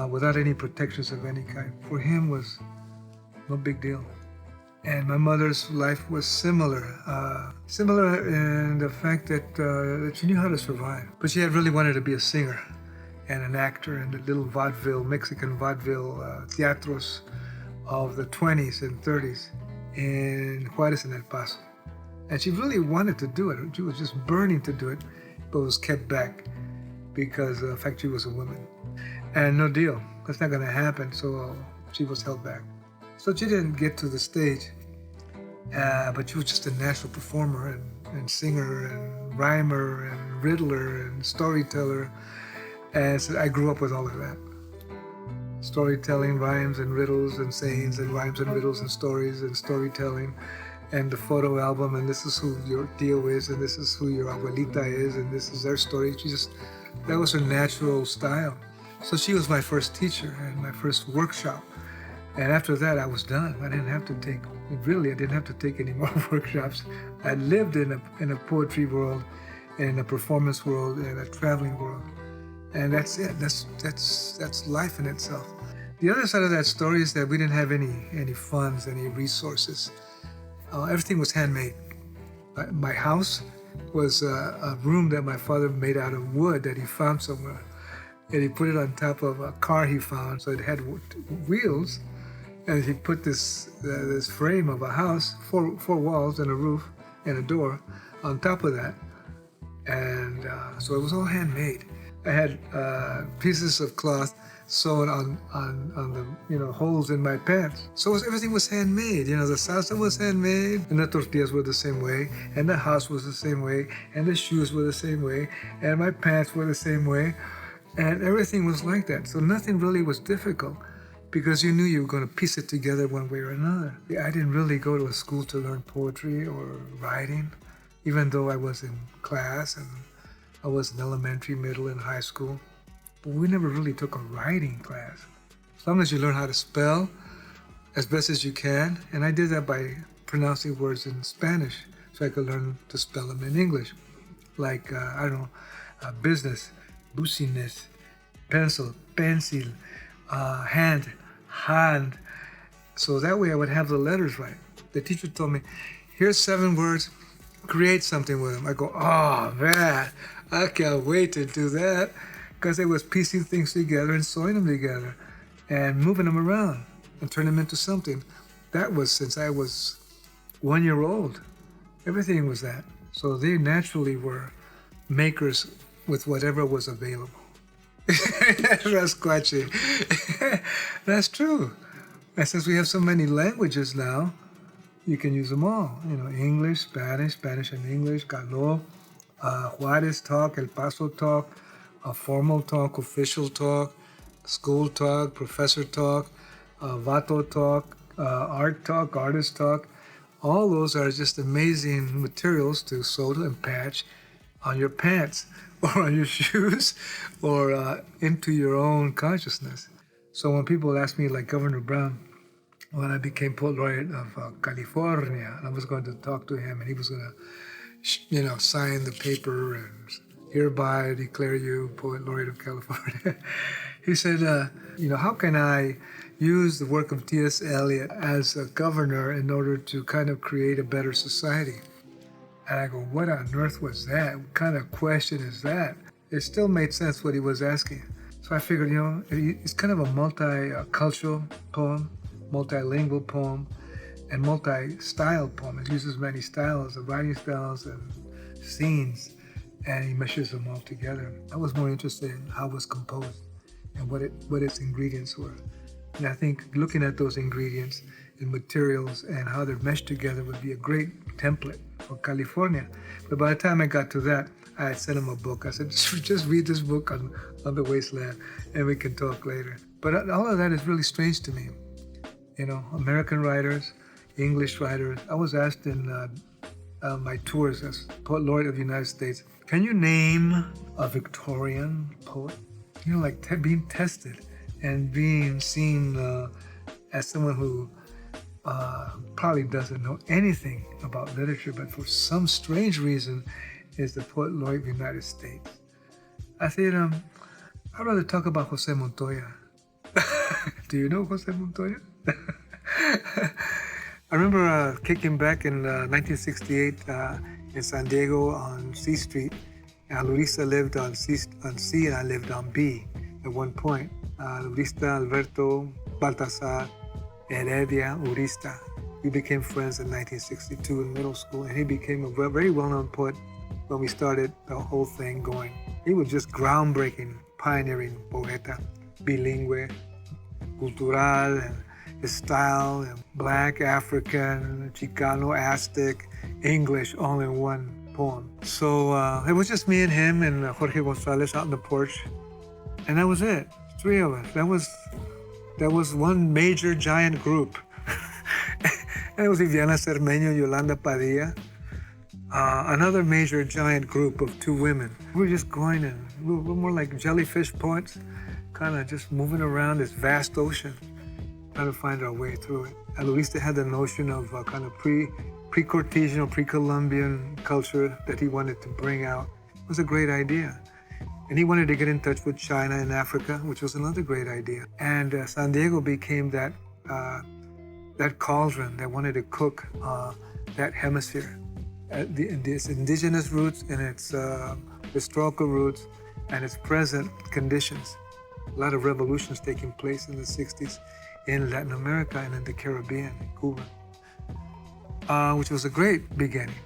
without any protections of any kind, for him was no big deal. And my mother's life was similar in the fact that she knew how to survive. But she had really wanted to be a singer and an actor in the little vaudeville, Mexican vaudeville teatros of the 20s and 30s in Juarez and El Paso. And she really wanted to do it. She was just burning to do it, but was kept back because of the fact she was a woman. And no deal, that's not gonna happen, so she was held back. So she didn't get to the stage, but she was just a natural performer and singer and rhymer and riddler and storyteller. And so I grew up with all of that. Storytelling, rhymes and riddles and sayings and rhymes and riddles and stories and storytelling. And the photo album, and this is who your tío is, and this is who your abuelita is, and this is their story. That was her natural style. So she was my first teacher and my first workshop. And after that, I was done. I didn't have to take any more workshops. I lived in a poetry world, in a performance world, in a traveling world. And that's it. That's life in itself. The other side of that story is that we didn't have any funds, any resources. Everything was handmade. My house was a room that my father made out of wood that he found somewhere. And he put it on top of a car he found, so it had wheels. And he put this frame of a house, four walls and a roof and a door on top of that. And so it was all handmade. I had pieces of cloth sewn on the holes in my pants. So everything was handmade. The salsa was handmade, and the tortillas were the same way, and the house was the same way, and the shoes were the same way, and my pants were the same way, and everything was like that. So nothing really was difficult because you knew you were going to piece it together one way or another. I didn't really go to a school to learn poetry or writing, even though I was in class and I was in elementary, middle, and high school. But we never really took a writing class. As long as you learn how to spell as best as you can, and I did that by pronouncing words in Spanish so I could learn to spell them in English. Like, business, business, pencil, pencil, hand. So that way I would have the letters right. The teacher told me, here's 7 words, create something with them. I go, oh man, I can't wait to do that. Because I was piecing things together and sewing them together and moving them around and turning them into something. That was since I was 1 year old. Everything was that. So they naturally were makers with whatever was available. That's quache. That's true. And since we have so many languages now, you can use them all. English, Spanish and English, Galo, Juarez talk, El Paso talk, formal talk, official talk, school talk, professor talk, vato talk, art talk, artist talk. All those are just amazing materials to sew and patch on your pants or on your shoes or into your own consciousness. So when people ask me, like Governor Brown, when I became Poet Laureate of California, I was going to talk to him, and he was going to, sign the paper and hereby declare you Poet Laureate of California. He said, how can I use the work of T.S. Eliot as a governor in order to kind of create a better society? And I go, what on earth was that? What kind of question is that? It still made sense what he was asking. So I figured, it's kind of a multicultural poem, multilingual poem, and multi-style poem. It uses many styles, of writing styles and scenes, and he meshes them all together. I was more interested in how it was composed and what its ingredients were. And I think looking at those ingredients and materials and how they're meshed together would be a great template for California. But by the time I got to that, I sent him a book. I said, just read this book on the wasteland and we can talk later. But all of that is really strange to me. American writers, English writers. I was asked in my tours as Poet Laureate of the United States, can you name a Victorian poet? Being tested and being seen as someone who probably doesn't know anything about literature, but for some strange reason is the Poet Laureate of the United States. I said, I'd rather talk about Jose Montoya. Do you know Jose Montoya? I remember kicking back in 1968 in San Diego on C Street. Lurista lived on C and I lived on B at one point. Lurista, Alberto, Baltasar, Heredia, Urista. We became friends in 1962 in middle school, and he became a very well-known poet when we started the whole thing going. He was just groundbreaking, pioneering poeta, bilingue, cultural, and his style, and Black, African, Chicano, Aztec, English, all in one poem. So it was just me and him and Jorge Gonzalez out on the porch, and that was it. 3 of us. That was one major giant group. And it was Viviana Cermeño, Yolanda Padilla, another major giant group of 2 women. We were just going and we were more like jellyfish poets, kind of just moving around this vast ocean, trying to find our way through it. And Lurista had the notion of kind of pre-Cartesian or pre-Columbian culture that he wanted to bring out. It was a great idea. And he wanted to get in touch with China and Africa, which was another great idea. And San Diego became that cauldron that wanted to cook that hemisphere. Its indigenous roots and its historical roots and its present conditions. A lot of revolutions taking place in the 60s in Latin America and in the Caribbean, in Cuba, which was a great beginning.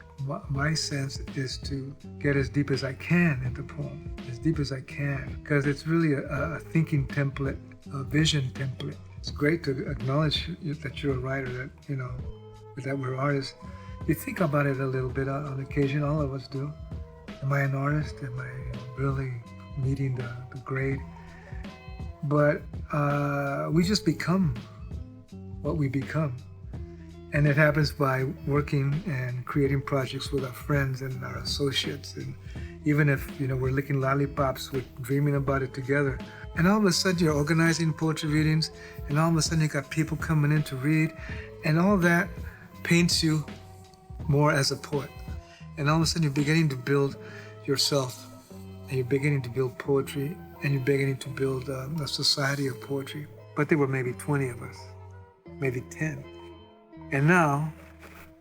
My sense is to get as deep as I can in the poem, as deep as I can, because it's really a thinking template, a vision template. It's great to acknowledge that you're a writer, that we're artists. You think about it a little bit on occasion, all of us do. Am I an artist? Am I really meeting the grade? But we just become what we become. And it happens by working and creating projects with our friends and our associates. And even if, we're licking lollipops, we're dreaming about it together. And all of a sudden you're organizing poetry readings, and all of a sudden you got people coming in to read, and all that paints you more as a poet. And all of a sudden you're beginning to build yourself, and you're beginning to build poetry, and you're beginning to build a society of poetry. But there were maybe 20 of us, maybe 10. And now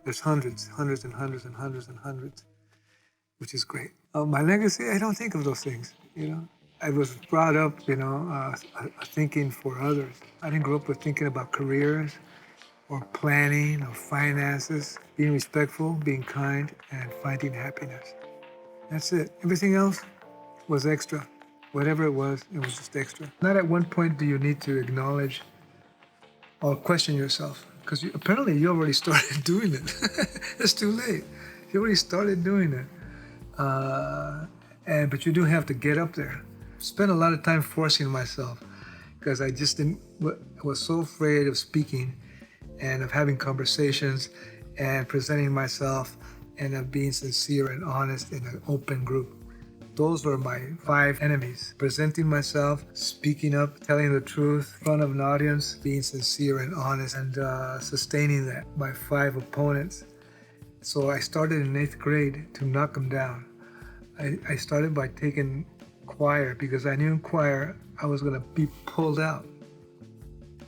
there's hundreds and hundreds and hundreds and hundreds, which is great. My legacy, I don't think of those things, I was brought up, thinking for others. I didn't grow up with thinking about careers or planning or finances, being respectful, being kind, and finding happiness. That's it. Everything else was extra. Whatever it was just extra. Not at one point do you need to acknowledge or question yourself, because apparently you already started doing it. It's too late. You already started doing it. But you do have to get up there. Spent a lot of time forcing myself, because I just I was so afraid of speaking and of having conversations and presenting myself and of being sincere and honest in an open group. Those were my 5 enemies. Presenting myself, speaking up, telling the truth in front of an audience, being sincere and honest, and sustaining that. My 5 opponents. So I started in 8th grade to knock them down. I started by taking choir because I knew in choir I was going to be pulled out.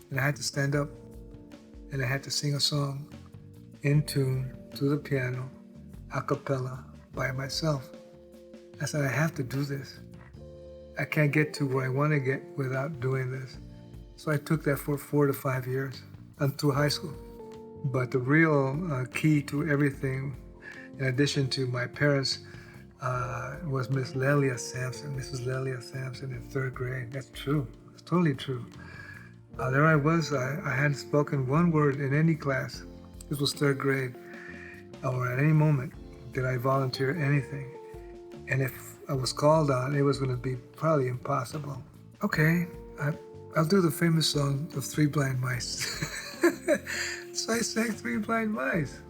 And I had to stand up and I had to sing a song in tune to the piano, a cappella, by myself. I said, I have to do this. I can't get to where I want to get without doing this. So I took that for 4 to 5 years until high school. But the real key to everything, in addition to my parents, was Miss Lelia Sampson, Mrs. Lelia Sampson in 3rd grade. That's true. It's totally true. There I was. I hadn't spoken one word in any class. This was 3rd grade. Or at any moment did I volunteer anything. And if I was called on, it was going to be probably impossible. Okay, I'll do the famous song of 3 Blind Mice. So I sang 3 Blind Mice.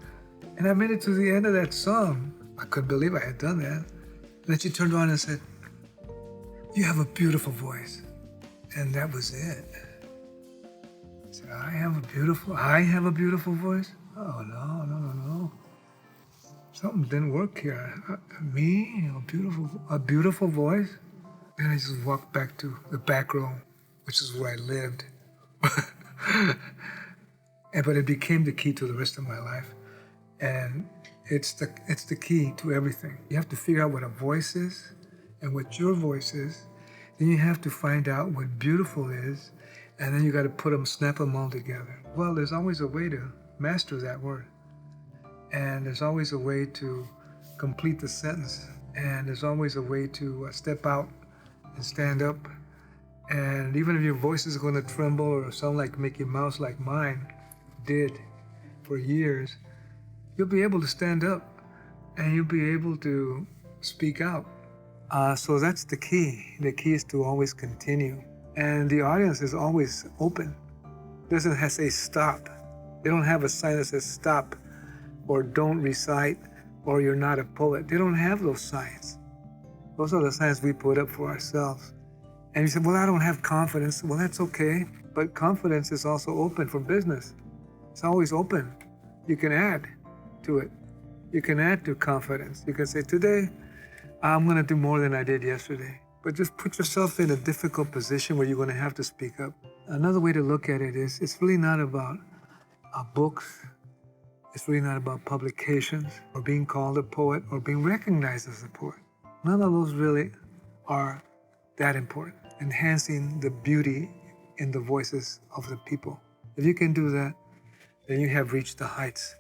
And I made it to the end of that song. I couldn't believe I had done that. And then she turned around and said, "You have a beautiful voice." And that was it. I said, I have a beautiful voice? Oh, no. Something didn't work here. Me, a beautiful voice? Then I just walked back to the back row, which is where I lived. But it became the key to the rest of my life. And it's the key to everything. You have to figure out what a voice is and what your voice is. Then you have to find out what beautiful is, and then you got to snap them all together. Well, there's always a way to master that word. And there's always a way to complete the sentence. And there's always a way to step out and stand up. And even if your voice is going to tremble or sound like Mickey Mouse like mine did for years, you'll be able to stand up and you'll be able to speak out. So that's the key. The key is to always continue. And the audience is always open. It doesn't have to say stop. They don't have a sign that says stop or don't recite or you're not a poet. They don't have those signs. Those are the signs we put up for ourselves. And you say, well, I don't have confidence. Well, that's okay. But confidence is also open for business. It's always open. You can add to it. You can add to confidence. You can say, today, I'm going to do more than I did yesterday. But just put yourself in a difficult position where you're going to have to speak up. Another way to look at it is, it's really not about books. It's really not about publications or being called a poet or being recognized as a poet. None of those really are that important. Enhancing the beauty in the voices of the people. If you can do that, then you have reached the heights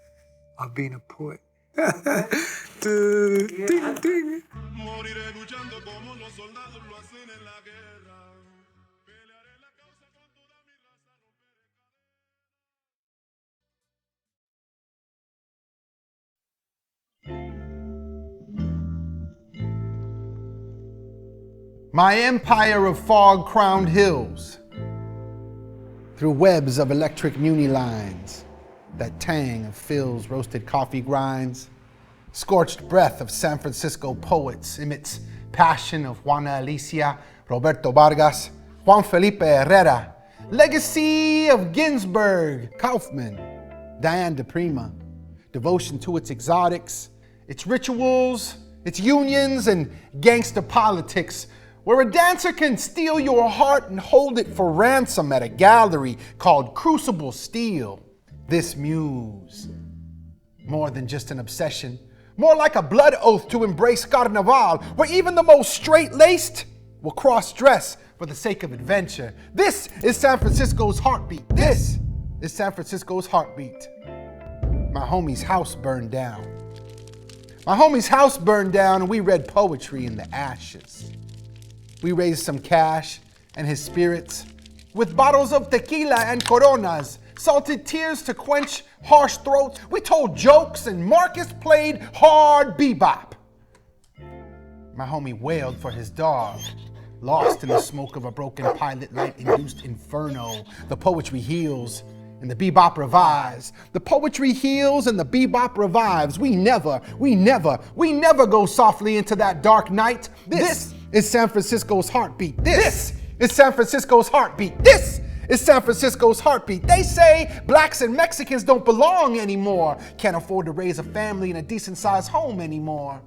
of being a poet. Ding, ding. My empire of fog-crowned hills, through webs of electric muni lines, that tang of Phil's roasted coffee grinds, scorched breath of San Francisco poets emits passion of Juana Alicia, Roberto Vargas, Juan Felipe Herrera, legacy of Ginsberg, Kaufman, Diane de Prima, devotion to its exotics, its rituals, its unions, and gangster politics, where a dancer can steal your heart and hold it for ransom at a gallery called Crucible Steel. This muse, more than just an obsession, more like a blood oath to embrace Carnival, where even the most straight-laced will cross-dress for the sake of adventure. This is San Francisco's heartbeat. This is San Francisco's heartbeat. My homie's house burned down. My homie's house burned down and we read poetry in the ashes. We raised some cash and his spirits with bottles of tequila and coronas, salted tears to quench harsh throats. We told jokes and Marcus played hard bebop. My homie wailed for his dog, lost in the smoke of a broken pilot light-induced inferno. The poetry heals and the bebop revives. The poetry heals and the bebop revives. We never go softly into that dark night. This is San Francisco's heartbeat. This is San Francisco's heartbeat. This is San Francisco's heartbeat. They say blacks and Mexicans don't belong anymore. Can't afford to raise a family in a decent sized home anymore.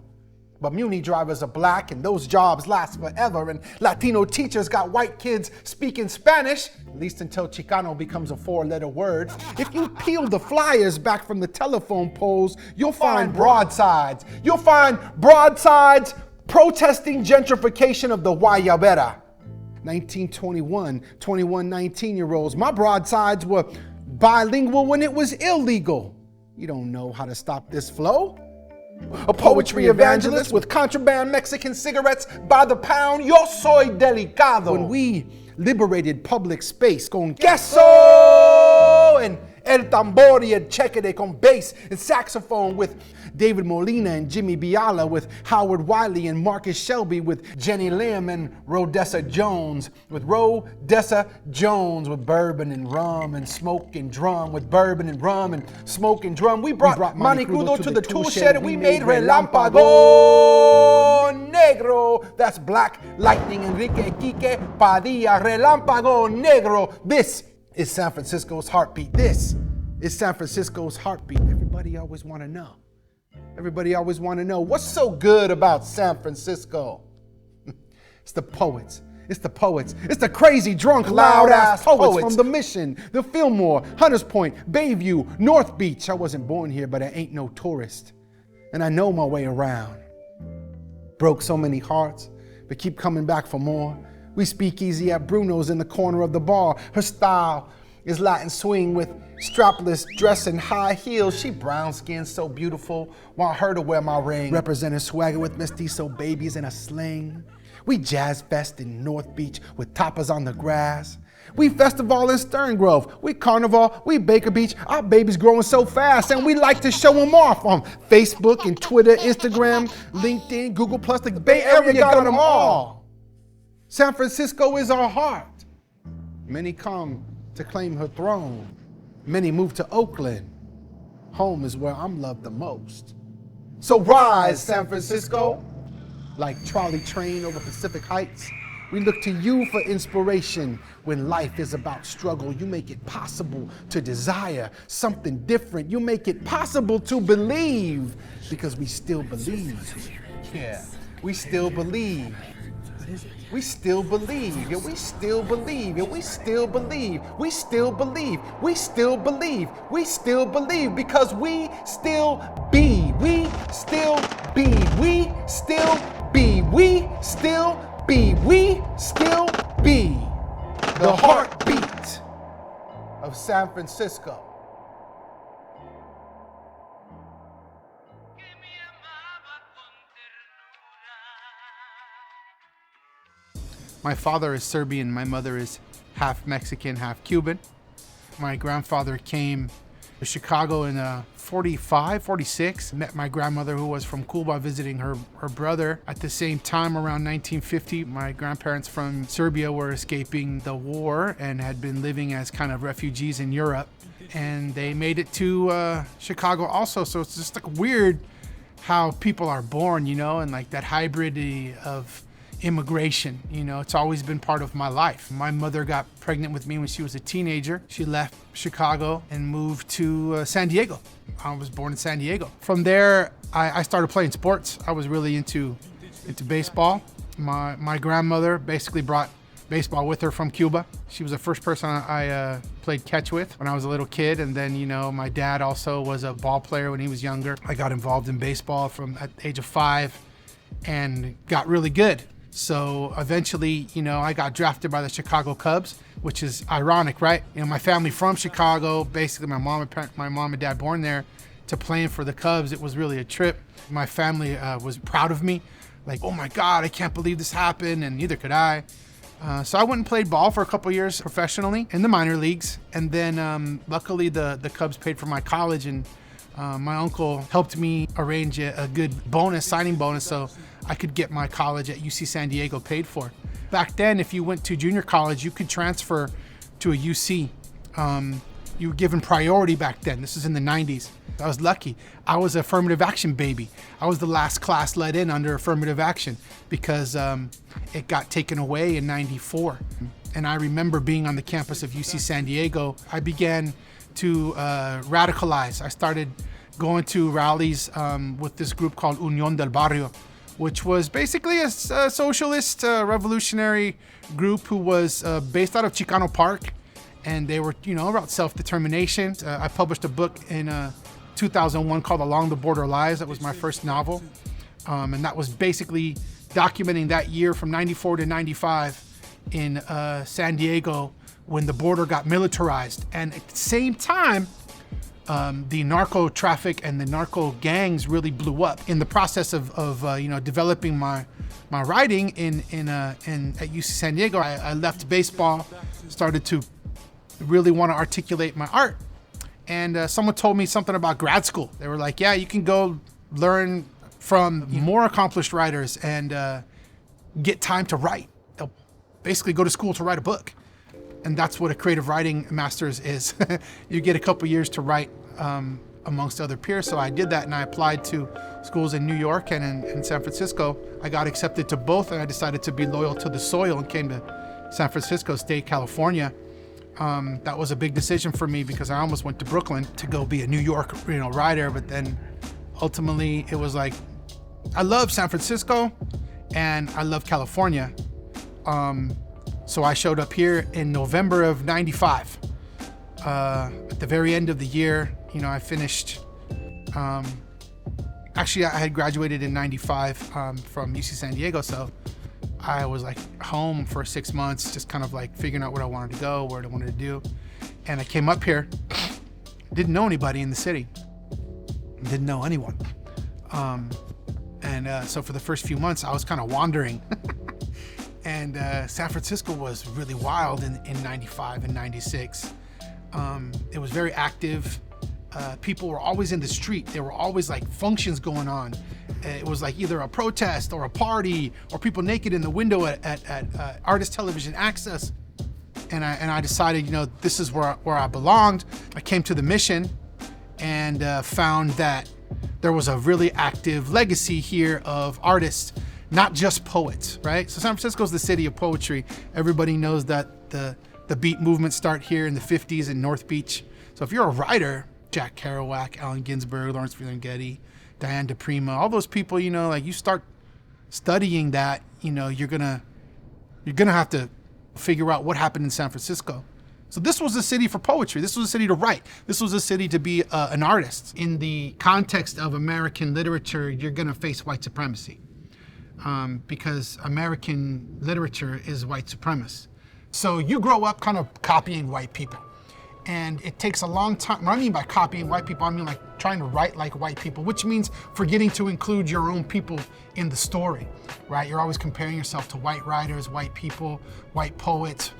But Muni drivers are black and those jobs last forever, and Latino teachers got white kids speaking Spanish, at least until Chicano becomes a 4-letter word. If you peel the flyers back from the telephone poles, you'll find broadsides. You'll find broadsides protesting gentrification of the Guayabera. 1921, 21 19-year-olds. My broadsides were bilingual when it was illegal. You don't know how to stop this flow. A poetry evangelist with contraband Mexican cigarettes by the pound. Yo soy delicado. When we liberated public space con queso and el tambor y el cheque con bass and saxophone with David Molina and Jimmy Biala, with Howard Wiley and Marcus Shelby, with Jenny Lim and Rodessa Jones, with bourbon and rum and smoke and drum, with bourbon and rum and smoke and drum. We brought Monte Crudo to the tool shed and we made Relámpago Negro. That's Black Lightning, Enrique Quique Padilla, Relámpago Negro. This is San Francisco's heartbeat. This is San Francisco's heartbeat. Everybody always want to know. Everybody always want to know, what's so good about San Francisco? It's the poets. It's the poets. It's the crazy, drunk, loud-ass poets from the Mission, the Fillmore, Hunters Point, Bayview, North Beach. I wasn't born here, but I ain't no tourist. And I know my way around. Broke so many hearts, but keep coming back for more. We speak easy at Bruno's in the corner of the bar. Her style is Latin swing with strapless dress and high heels. She brown skin, so beautiful. Want her to wear my ring. Representing swagger with mestizo babies in a sling. We jazz fest in North Beach with tapas on the grass. We festival in Stern Grove. We carnival, we Baker Beach. Our babies growing so fast and we like to show them off on Facebook and Twitter, Instagram, LinkedIn, Google+. The Bay Area got them all. San Francisco is our heart. Many come to claim her throne. Many move to Oakland. Home is where I'm loved the most. So rise, San Francisco. Like trolley train over Pacific Heights, we look to you for inspiration. When life is about struggle, you make it possible to desire something different. You make it possible to believe, because we still believe. Yeah, we still believe. We still believe, yeah, we still believe, yeah, we still believe, we still believe, we still believe, we still believe, because we still be, we still be, we still be, we still be, we still be the heartbeat of San Francisco. My father is Serbian, my mother is half Mexican, half Cuban. My grandfather came to Chicago in 45, 46. Met my grandmother who was from Cuba visiting her brother. At the same time, around 1950, my grandparents from Serbia were escaping the war and had been living as kind of refugees in Europe. And they made it to Chicago also. So it's just like weird how people are born, you know, and like that hybrid of immigration, you know, it's always been part of my life. My mother got pregnant with me when she was a teenager. She left Chicago and moved to San Diego. I was born in San Diego. From there, I started playing sports. I was really into baseball. My grandmother basically brought baseball with her from Cuba. She was the first person I played catch with when I was a little kid. And then, you know, my dad also was a ball player when he was younger. I got involved in baseball from at the age of 5 and got really good. So eventually, you know, I got drafted by the Chicago Cubs, which is ironic, right? You know, my family from Chicago, basically my mom and dad born there, to playing for the Cubs. It was really a trip. My family was proud of me. Like, oh my God, I can't believe this happened, and neither could I. So I went and played ball for a couple years professionally in the minor leagues. And then luckily the Cubs paid for my college, and my uncle helped me arrange a good signing bonus, so I could get my college at UC San Diego paid for. Back then, if you went to junior college, you could transfer to a UC. You were given priority back then. This is in the 90s. I was lucky. I was an affirmative action baby. I was the last class let in under affirmative action because it got taken away in 94. And I remember being on the campus of UC San Diego. I began to radicalize. I started going to rallies with this group called Unión del Barrio, which was basically a socialist revolutionary group who was based out of Chicano Park. And they were, about self-determination. I published a book in 2001 called Along the Border Lies. That was my first novel. And that was basically documenting that year from 94 to 95 in San Diego when the border got militarized. And at the same time, the narco traffic and the narco gangs really blew up. In the process of developing my writing at UC San Diego, I left baseball, started to really want to articulate my art. And someone told me something about grad school. They were like, yeah, you can go learn from more accomplished writers and get time to write. They'll basically go to school to write a book. And that's what a creative writing master's is. You get a couple years to write amongst other peers. So I did that, and I applied to schools in New York and in San Francisco. I got accepted to both, and I decided to be loyal to the soil and came to San Francisco State, California. That was a big decision for me because I almost went to Brooklyn to go be a New York, writer. But then ultimately it was like, I love San Francisco and I love California. So I showed up here in November of 95. At the very end of the year, I finished, actually I had graduated in 95 from UC San Diego. So I was like home for 6 months, just kind of like figuring out where I wanted to go, what I wanted to do. And I came up here, didn't know anybody in the city, didn't know anyone. So for the first few months, I was kind of wandering. And San Francisco was really wild in 95 and 96. It was very active. People were always in the street. There were always like functions going on. It was like either a protest or a party or people naked in the window at Artist Television Access. And I decided, this is where I belonged. I came to the Mission and found that there was a really active legacy here of artists, not just poets, right? So San Francisco is the city of poetry. Everybody knows that the beat movement started here in the 50s in North Beach. So if you're a writer, Jack Kerouac, Allen Ginsberg, Lawrence Ferlinghetti, Diane DePrima, all those people, you start studying that, you're gonna have to figure out what happened in San Francisco. So this was a city for poetry. This was a city to write. This was a city to be an artist. In the context of American literature, you're gonna face white supremacy because American literature is white supremacist. So you grow up kind of copying white people. And it takes a long time. What I mean by copying white people, I mean like trying to write like white people, which means forgetting to include your own people in the story, right? You're always comparing yourself to white writers, white people, white poets,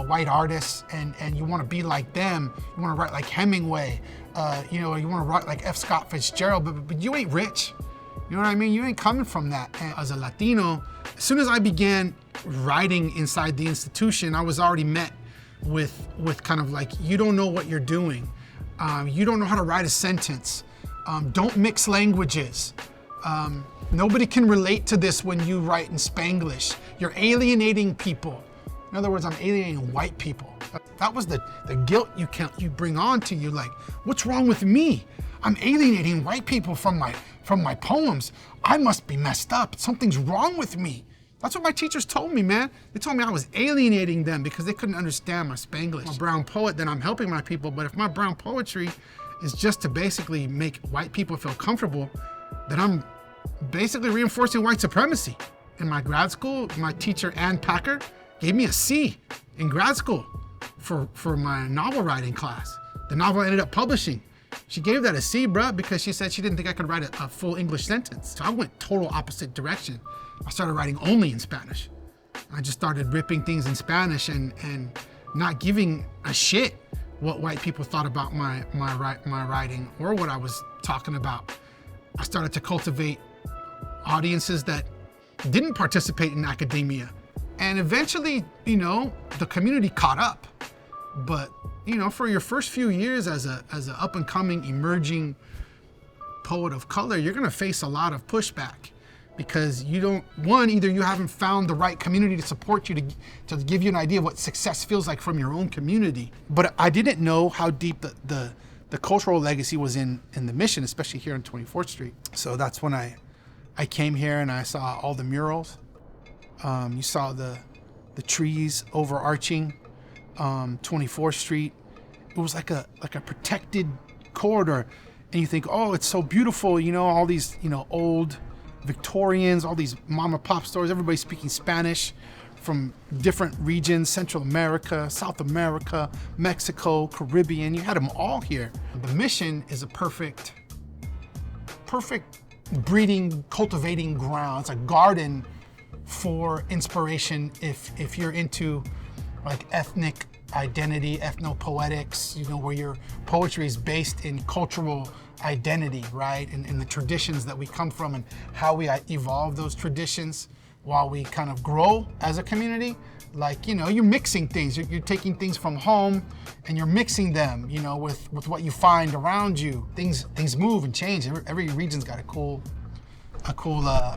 white artists, and you want to be like them. You want to write like Hemingway, you want to write like F. Scott Fitzgerald, but you ain't rich. You know what I mean? You ain't coming from that. And as a Latino, as soon as I began writing inside the institution, I was already met with kind of like, you don't know what you're doing. You don't know how to write a sentence. Don't mix languages. Nobody can relate to this when you write in Spanglish. You're alienating people. In other words, I'm alienating white people. That was the guilt you bring on to you. Like, what's wrong with me? I'm alienating white people from my poems. I must be messed up. Something's wrong with me. That's what my teachers told me, man. They told me I was alienating them because they couldn't understand my Spanglish. I'm a brown poet, then I'm helping my people, but if my brown poetry is just to basically make white people feel comfortable, then I'm basically reinforcing white supremacy. In my grad school, my teacher, Ann Packer, gave me a C in grad school for my novel writing class. The novel I ended up publishing. She gave that a C, bruh, because she said she didn't think I could write a full English sentence. So I went total opposite direction. I started writing only in Spanish. I just started ripping things in Spanish and not giving a shit what white people thought about my writing or what I was talking about. I started to cultivate audiences that didn't participate in academia. And eventually, the community caught up. But you know, for your first few years as a up and coming emerging poet of color, you're gonna face a lot of pushback because you don't, either you haven't found the right community to support you to give you an idea of what success feels like from your own community. But I didn't know how deep the cultural legacy was in the Mission, especially here on 24th Street. So that's when I came here and I saw all the murals. You saw the trees overarching 24th Street. It was like a protected corridor, and you think, oh, it's so beautiful, you know, all these, you know, old Victorians, all these mom and pop stores, everybody speaking Spanish from different regions, Central America, South America, Mexico, Caribbean. You had them all here. The Mission is a perfect breeding, cultivating ground. It's a garden for inspiration if you're into like ethnic identity, ethnopoetics, you know, where your poetry is based in cultural identity, right? And the traditions that we come from and how we evolve those traditions while we kind of grow as a community. Like, you know, you're mixing things. You're taking things from home and you're mixing them, you know, with what you find around you. Things move and change. Every region's got a cool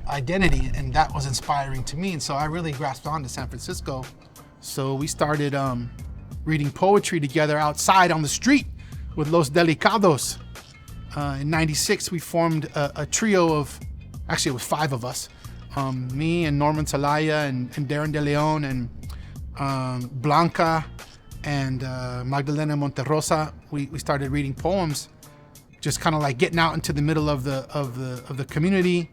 identity, and that was inspiring to me. And so I really grasped on to San Francisco. So we started reading poetry together outside on the street with Los Delicados. In '96, we formed a trio of, actually it was 5 of us. Me and Norman Celaya and Darren De Leon and Blanca and Magdalena Monterrosa. We started reading poems, just kind of like getting out into the middle of the community,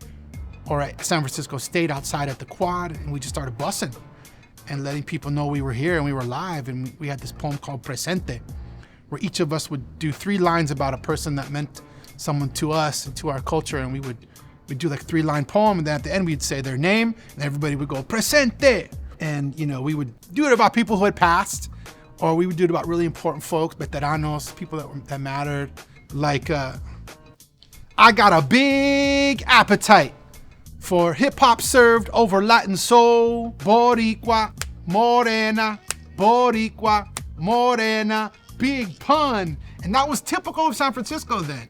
or at San Francisco State outside at the Quad, and we just started bussing and letting people know we were here and we were live. And we had this poem called Presente, where each of us would do 3 lines about a person that meant someone to us and to our culture, and we'd do like a 3-line poem, and then at the end we'd say their name, and everybody would go Presente. And you know, we would do it about people who had passed, or we would do it about really important folks, veteranos, people that mattered. Like, I got a big appetite for hip hop served over Latin soul. Boricua, morena, Boricua, morena, big pun. And that was typical of San Francisco then.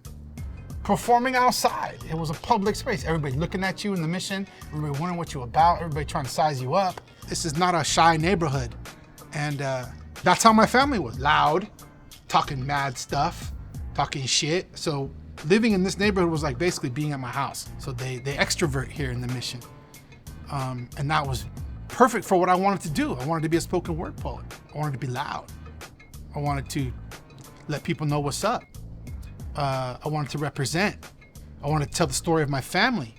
Performing outside, it was a public space. Everybody looking at you in the Mission, everybody wondering what you're about, everybody trying to size you up. This is not a shy neighborhood. And that's how my family was, loud, talking mad stuff, talking shit. So living in this neighborhood was like basically being at my house. So they extrovert here in the Mission. And that was perfect for what I wanted to do. I wanted to be a spoken word poet. I wanted to be loud. I wanted to let people know what's up. I wanted to represent. I wanted to tell the story of my family.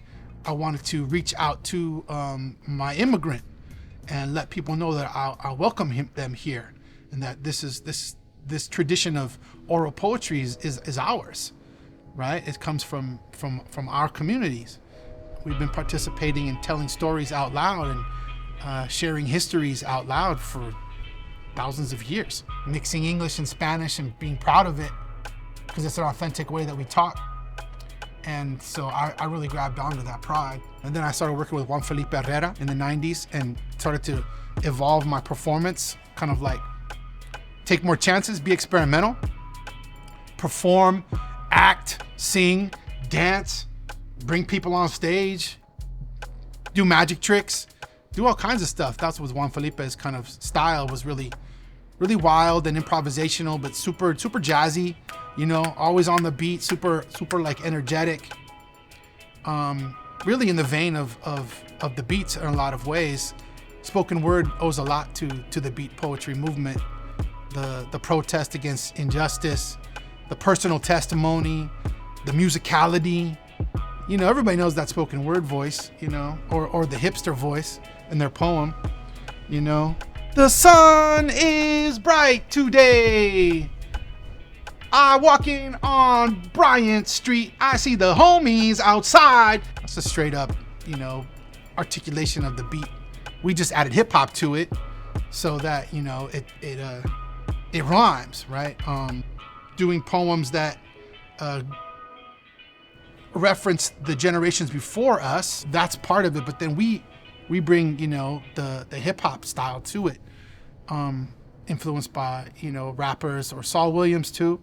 I wanted to reach out to my immigrant and let people know that I welcome them here, and that this tradition of oral poetry is ours, right? It comes from our communities. We've been participating in telling stories out loud and sharing histories out loud for thousands of years, mixing English and Spanish and being proud of it, because it's an authentic way that we talk. And so I really grabbed onto that pride. And then I started working with Juan Felipe Herrera in the 90s and started to evolve my performance, kind of like take more chances, be experimental, perform, act, sing, dance, bring people on stage, do magic tricks, do all kinds of stuff. That's what Juan Felipe's kind of style was, really wild and improvisational, but super jazzy, you know, always on the beat, super like energetic. Really in the vein of the beats in a lot of ways. Spoken word owes a lot to the beat poetry movement, the protest against injustice, the personal testimony, the musicality. You know, everybody knows that spoken word voice, you know, or the hipster voice in their poem, you know. The sun is bright today. I walking on Bryant Street. I see the homies outside. That's a straight up, you know, articulation of the beat. We just added hip hop to it so that, you know, it rhymes, right? Doing poems that reference the generations before us, that's part of it. But then we bring, you know, the hip hop style to it. influenced by, rappers or Saul Williams too.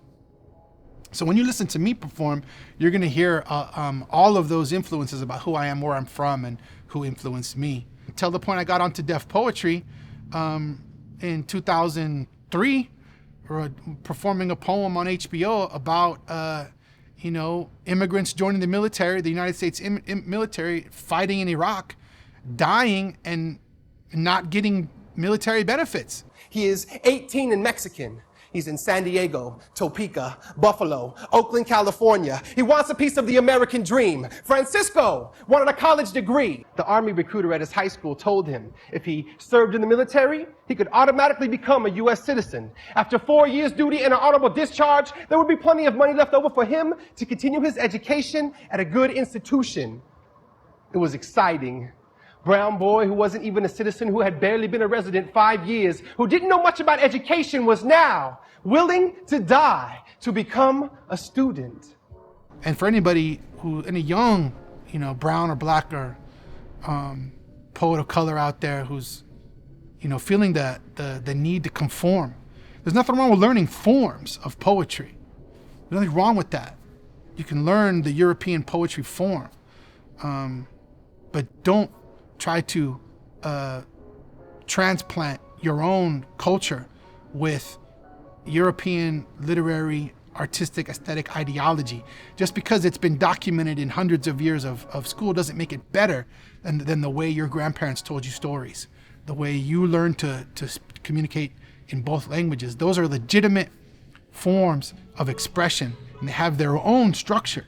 So when you listen to me perform, you're gonna hear all of those influences about who I am, where I'm from, and who influenced me. Until the point I got onto Def Poetry in 2003, performing a poem on HBO about, immigrants joining the military, the United States military, fighting in Iraq, dying and not getting military benefits. He is 18 and Mexican. He's in San Diego, Topeka, Buffalo, Oakland, California. He wants a piece of the American dream. Francisco wanted a college degree. The Army recruiter at his high school told him if he served in the military, he could automatically become a U.S. citizen. After 4 years duty and an honorable discharge, there would be plenty of money left over for him to continue his education at a good institution. It was exciting. Brown boy who wasn't even a citizen, who had barely been a resident 5 years, who didn't know much about education, was now willing to die to become a student. And for anybody any young, brown or black or poet of color out there who's, feeling the need to conform, there's nothing wrong with learning forms of poetry. There's nothing wrong with that. You can learn the European poetry form, but don't try to transplant your own culture with European literary, artistic, aesthetic ideology. Just because it's been documented in hundreds of years of school doesn't make it better than the way your grandparents told you stories, the way you learned to communicate in both languages. Those are legitimate forms of expression, and they have their own structure,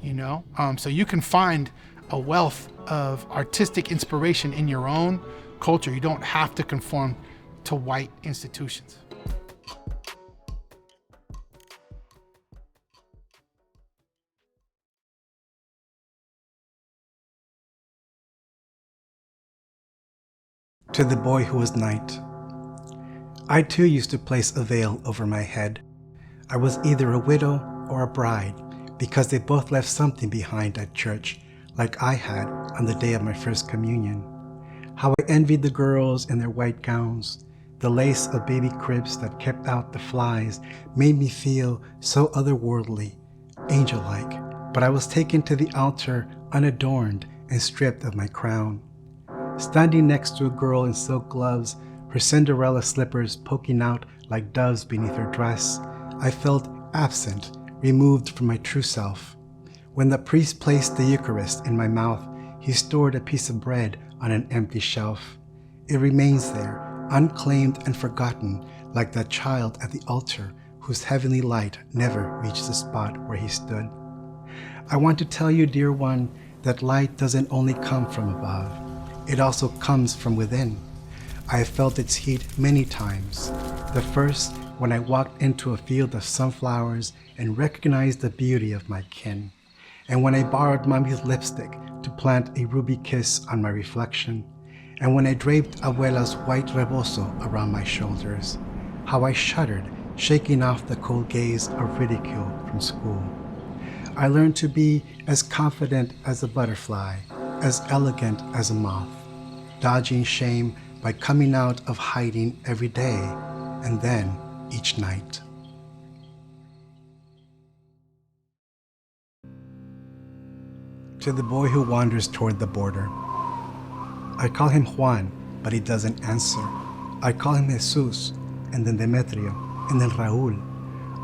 so you can find a wealth of artistic inspiration in your own culture. You don't have to conform to white institutions. To the boy who was night. I too used to place a veil over my head. I was either a widow or a bride, because they both left something behind at church, like I had on the day of my first communion. How I envied the girls in their white gowns. The lace of baby cribs that kept out the flies made me feel so otherworldly, angel-like. But I was taken to the altar unadorned and stripped of my crown. Standing next to a girl in silk gloves, her Cinderella slippers poking out like doves beneath her dress, I felt absent, removed from my true self. When the priest placed the Eucharist in my mouth, he stored a piece of bread on an empty shelf. It remains there, unclaimed and forgotten, like that child at the altar whose heavenly light never reached the spot where he stood. I want to tell you, dear one, that light doesn't only come from above. It also comes from within. I have felt its heat many times. The first, when I walked into a field of sunflowers and recognized the beauty of my kin. And when I borrowed mommy's lipstick to plant a ruby kiss on my reflection, and when I draped abuela's white rebozo around my shoulders, how I shuddered, shaking off the cold gaze of ridicule from school. I learned to be as confident as a butterfly, as elegant as a moth, dodging shame by coming out of hiding every day, and then each night. To the boy who wanders toward the border. I call him Juan, but he doesn't answer. I call him Jesus, and then Demetrio, and then Raul.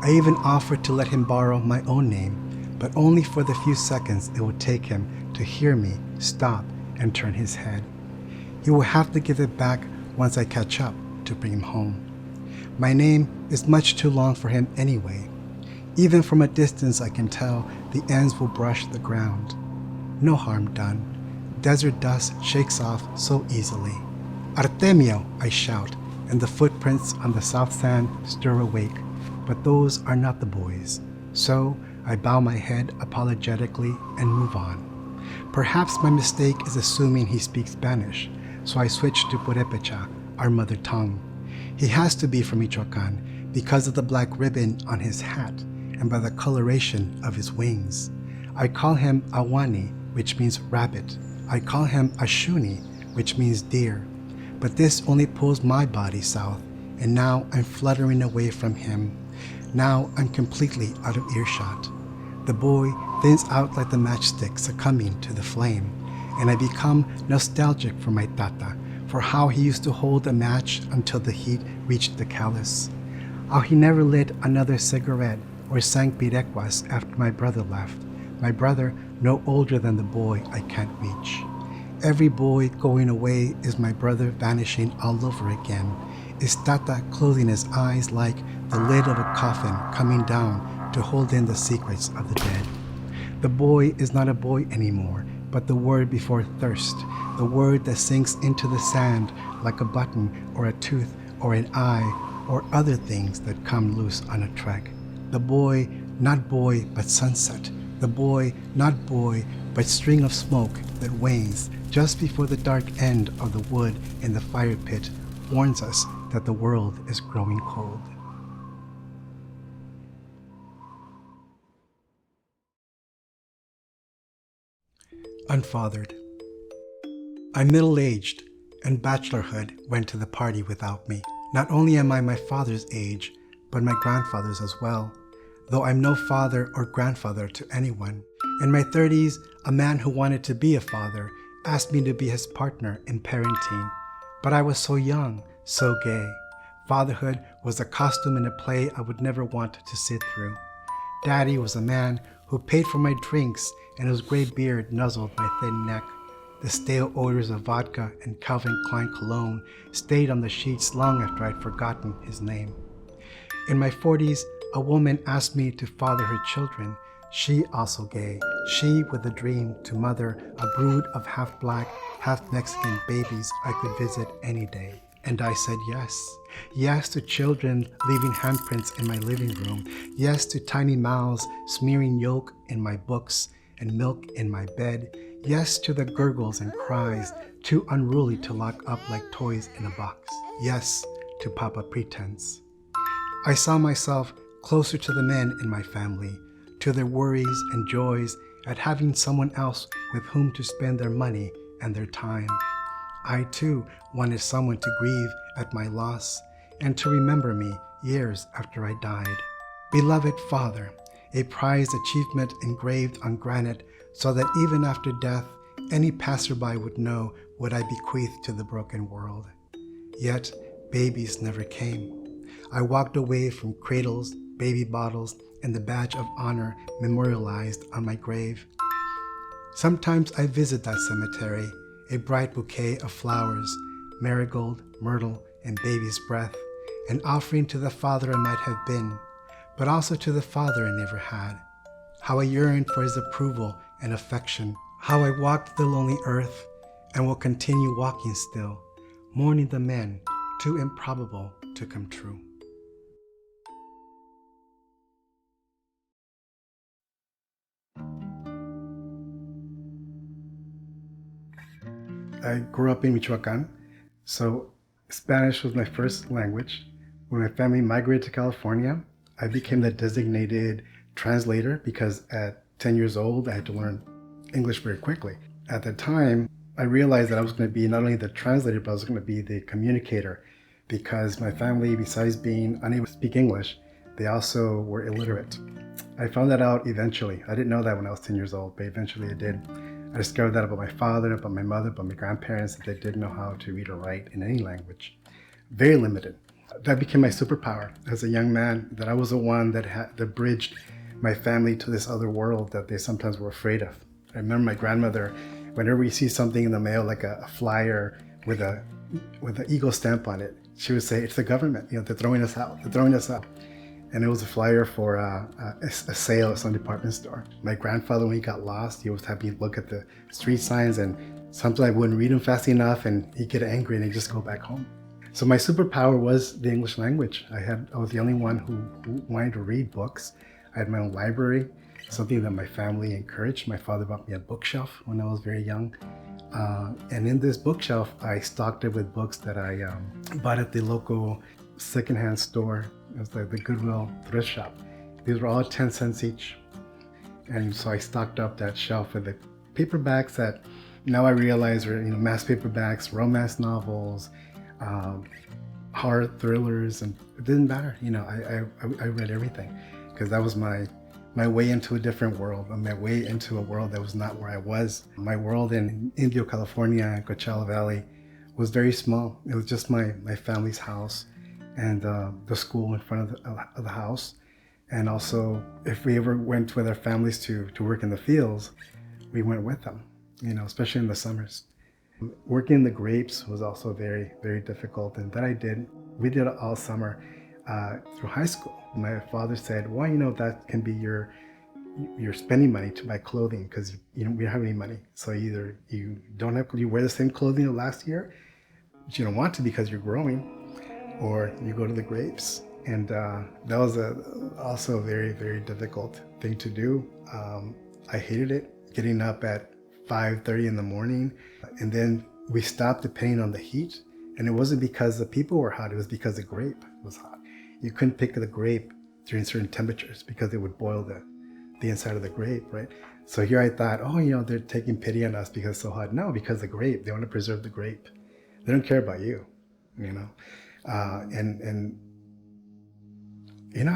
I even offered to let him borrow my own name, but only for the few seconds it would take him to hear me stop and turn his head. He will have to give it back once I catch up to bring him home. My name is much too long for him anyway. Even from a distance I can tell the ends will brush the ground. No harm done. Desert dust shakes off so easily. Artemio, I shout, and the footprints on the soft sand stir awake, but those are not the boys. So I bow my head apologetically and move on. Perhaps my mistake is assuming he speaks Spanish, so I switch to Purépecha, our mother tongue. He has to be from Michoacán because of the black ribbon on his hat and by the coloration of his wings. I call him Awani, which means rabbit. I call him Ashuni, which means deer. But this only pulls my body south, and now I'm fluttering away from him. Now I'm completely out of earshot. The boy thins out like the matchstick succumbing to the flame, and I become nostalgic for my TaJa, for how he used to hold a match until the heat reached the callus. How he never lit another cigarette or sang pirecuas after my brother left. My brother no older than the boy I can't reach. Every boy going away is my brother vanishing all over again. Is TaJa closing his eyes like the lid of a coffin coming down to hold in the secrets of the dead. The boy is not a boy anymore, but the word before thirst, the word that sinks into the sand like a button or a tooth or an eye or other things that come loose on a trek. The boy, not boy, but sunset. The boy, not boy, but string of smoke that wanes just before the dark end of the wood in the fire pit warns us that the world is growing cold. Unfathered. I'm middle-aged, and bachelorhood went to the party without me. Not only am I my father's age, but my grandfather's as well, though I'm no father or grandfather to anyone. In my 30s, a man who wanted to be a father asked me to be his partner in parenting, but I was so young, so gay. Fatherhood was a costume in a play I would never want to sit through. Daddy was a man who paid for my drinks, and his gray beard nuzzled my thin neck. The stale odors of vodka and Calvin Klein cologne stayed on the sheets long after I'd forgotten his name. In my 40s, a woman asked me to father her children. She also gay. She with a dream to mother a brood of half-black, half-Mexican babies I could visit any day. And I said yes. Yes to children leaving handprints in my living room. Yes to tiny mouths smearing yolk in my books and milk in my bed. Yes to the gurgles and cries, too unruly to lock up like toys in a box. Yes to Papa Pretense. I saw myself closer to the men in my family, to their worries and joys at having someone else with whom to spend their money and their time. I too wanted someone to grieve at my loss and to remember me years after I died. Beloved Father, a prized achievement engraved on granite so that even after death, any passerby would know what I bequeathed to the broken world. Yet, babies never came. I walked away from cradles, baby bottles, and the badge of honor memorialized on my grave. Sometimes I visit that cemetery, a bright bouquet of flowers, marigold, myrtle, and baby's breath, an offering to the father I might have been, but also to the father I never had. How I yearned for his approval and affection, how I walked the lonely earth and will continue walking still, mourning the men too improbable to come true. I grew up in Michoacan, so Spanish was my first language. When my family migrated to California, I became the designated translator because at 10 years old, I had to learn English very quickly. At the time, I realized that I was going to be not only the translator, but I was going to be the communicator because my family, besides being unable to speak English, they also were illiterate. I found that out eventually. I didn't know that when I was 10 years old, but eventually I did. I discovered that about my father, about my mother, about my grandparents, that they didn't know how to read or write in any language. Very limited. That became my superpower as a young man, that I was the one that bridged my family to this other world that they sometimes were afraid of. I remember my grandmother, whenever you see something in the mail, like a flyer with an eagle stamp on it, she would say, "It's the government, they're throwing us out, they're throwing us out." And it was a flyer for a sale at some department store. My grandfather, when he got lost, he always had me look at the street signs, and sometimes I wouldn't read them fast enough, and he'd get angry and he'd just go back home. So my superpower was the English language. I was the only one who wanted to read books. I had my own library, something that my family encouraged. My father bought me a bookshelf when I was very young. And in this bookshelf, I stocked it with books that I bought at the local secondhand store. It was like the Goodwill thrift shop. These were all 10 cents each. And so I stocked up that shelf with the paperbacks that now I realize are mass paperbacks, romance novels, horror thrillers, and it didn't matter. I read everything because that was my way into a different world, my way into a world that was not where I was. My world in Indio, California, Coachella Valley, was very small. It was just my family's house and the school in front of the house. And also, if we ever went with our families to work in the fields, we went with them, especially in the summers. Working in the grapes was also very, very difficult, and we did it all summer through high school. My father said, well, that can be your spending money to buy clothing, because we don't have any money. So either you wear the same clothing as last year, but you don't want to because you're growing, or you go to the grapes. And that was also a very, very difficult thing to do. I hated it, getting up at 5:30 in the morning. And then we stopped depending on the heat. And it wasn't because the people were hot, it was because the grape was hot. You couldn't pick the grape during certain temperatures because it would boil the inside of the grape, right? So here I thought, they're taking pity on us because it's so hot. No, because the grape, they want to preserve the grape. They don't care about you,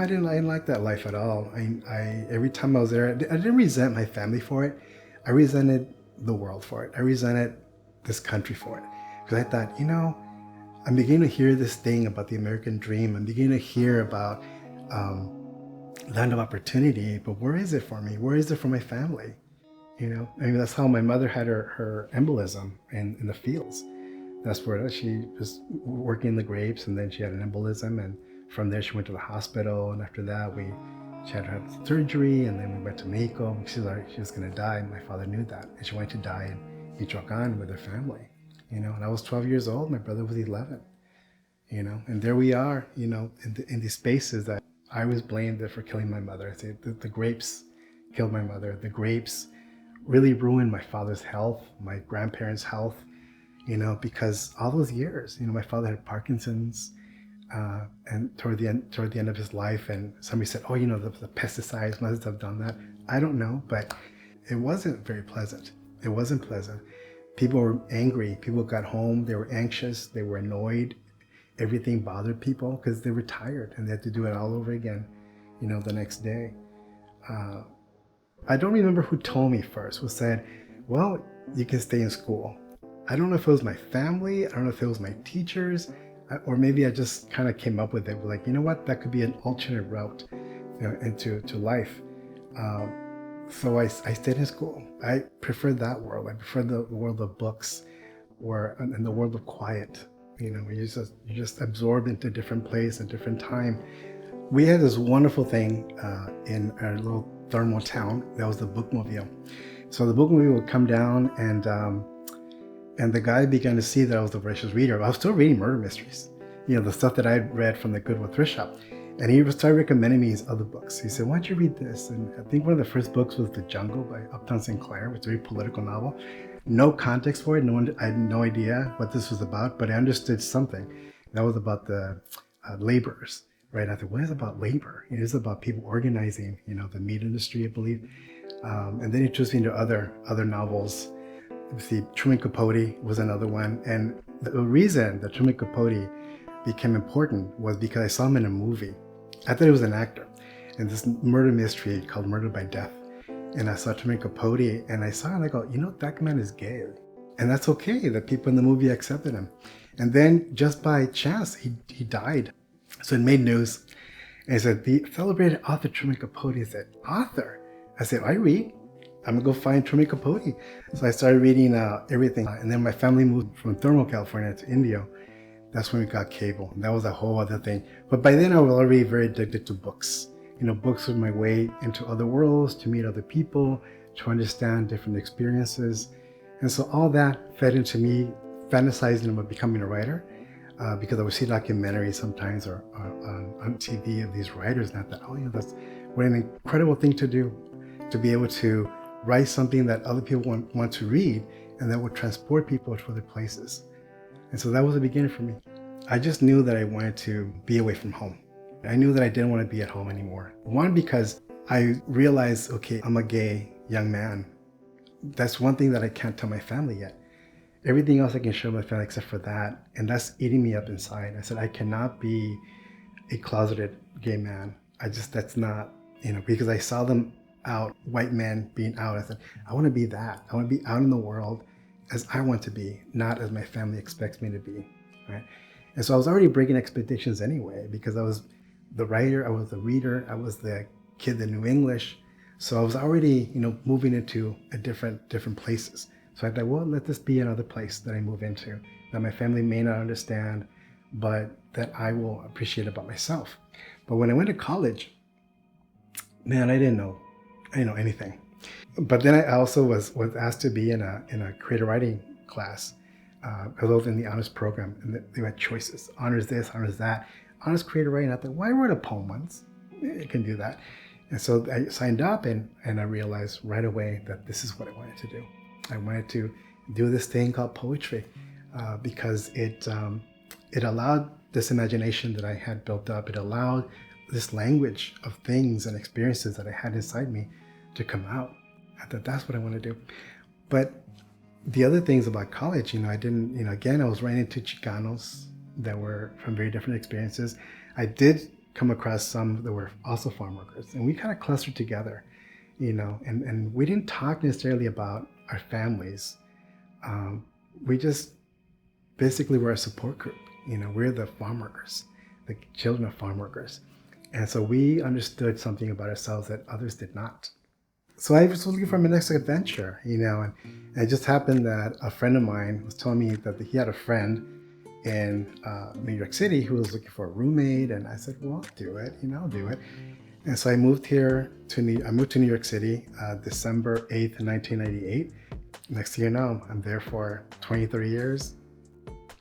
I didn't like that life at all. I every time I was there, I didn't resent my family for it. I resented the world for it. I resented this country for it. Because I thought, I'm beginning to hear this thing about the American dream. I'm beginning to hear about land of opportunity, but where is it for me? Where is it for my family? That's how my mother had her embolism in the fields. That's where she was working in the grapes, and then she had an embolism, and from there she went to the hospital, and after that she had to have surgery, and then we went to Mexico. She was going to die, and my father knew that, and she wanted to die in Michoacan with her family. And I was 12 years old, my brother was 11, and there we are, in these spaces that I was blamed for killing my mother. I say the grapes killed my mother. The grapes really ruined my father's health, my grandparents' health, because all those years, my father had Parkinson's, and toward the end of his life, and somebody said, the pesticides must have done that. I don't know, but it wasn't very pleasant. It wasn't pleasant. People were angry. People got home, they were anxious, they were annoyed. Everything bothered people because they were tired and they had to do it all over again, the next day. I don't remember who told me first, who said, well, you can stay in school. I don't know if it was my family, I don't know if it was my teachers, or maybe I just kind of came up with it, like, that could be an alternate route into life. So I stayed in school. I preferred that world. I preferred the world of books, and the world of quiet. Where you're just absorbed into a different place, a different time. We had this wonderful thing in our little thermal town. That was the bookmobile. So the bookmobile would come down, and the guy began to see that I was the voracious reader. I was still reading murder mysteries, the stuff that I had read from the Goodwill thrift shop. And he started recommending me his other books. He said, why don't you read this? And I think one of the first books was The Jungle by Upton Sinclair, which is a very political novel. No context for it. I had no idea what this was about, but I understood something. That was about the laborers, right? I thought, what is about labor? It is about people organizing, the meat industry, I believe. And then he introduced me into other novels. See, Truman Capote was another one. And the reason that Truman Capote became important was because I saw him in a movie. I thought he was an actor in this murder mystery called Murder by Death. And I saw Truman Capote, and I saw him, and I go, that man is gay. And that's okay, the people in the movie accepted him. And then just by chance, he died. So it made news. And he said, the celebrated author Truman Capote. I said, author? I said, I read. I'm gonna go find Truman Capote. So I started reading everything. And then my family moved from Thermal, California to Indio. That's when we got cable. And that was a whole other thing. But by then I was already very addicted to books. Books were my way into other worlds, to meet other people, to understand different experiences. And so all that fed into me fantasizing about becoming a writer, because I would see documentaries sometimes or on TV of these writers, and I thought, that's what an incredible thing to do, to be able to write something that other people want to read and that would transport people to other places. And so that was the beginning for me. I just knew that I wanted to be away from home. I knew that I didn't want to be at home anymore. One, because I realized, okay, I'm a gay young man. That's one thing that I can't tell my family yet. everything else I can show my family except for that. And that's eating me up inside. I said, I cannot be a closeted gay man. That's not, because I saw them out, white men being out. I said, I want to be that. I want to be out in the world as I want to be, not as my family expects me to be, right? And so I was already breaking expectations anyway, because I was the writer, I was the reader, I was the kid that knew English. So I was already, moving into a different places. So I thought, well, let this be another place that I move into that my family may not understand, but that I will appreciate about myself. But when I went to college, man, I didn't know anything. But then I also was asked to be in a creative writing class. I was in the honors program, and they had choices: honors this, honors that, honors creative writing. I thought, well, I wrote a poem once. I can do that. And so I signed up, and I realized right away that this is what I wanted to do. I wanted to do this thing called poetry because it allowed this imagination that I had built up. It allowed this language of things and experiences that I had inside me to come out. I thought that's what I want to do. But the other things about college, I didn't, again, I was running into Chicanos that were from very different experiences. I did come across some that were also farm workers, and we kind of clustered together, and we didn't talk necessarily about our families. We just basically were a support group. We're the farm workers, the children of farm workers. And so we understood something about ourselves that others did not. So I was looking for my next adventure, and it just happened that a friend of mine was telling me that he had a friend in New York City who was looking for a roommate, and I said, well, I'll do it, I'll do it. And so I moved to New York City, December 8th, 1998. Next thing you know, I'm there for 20, 30 years.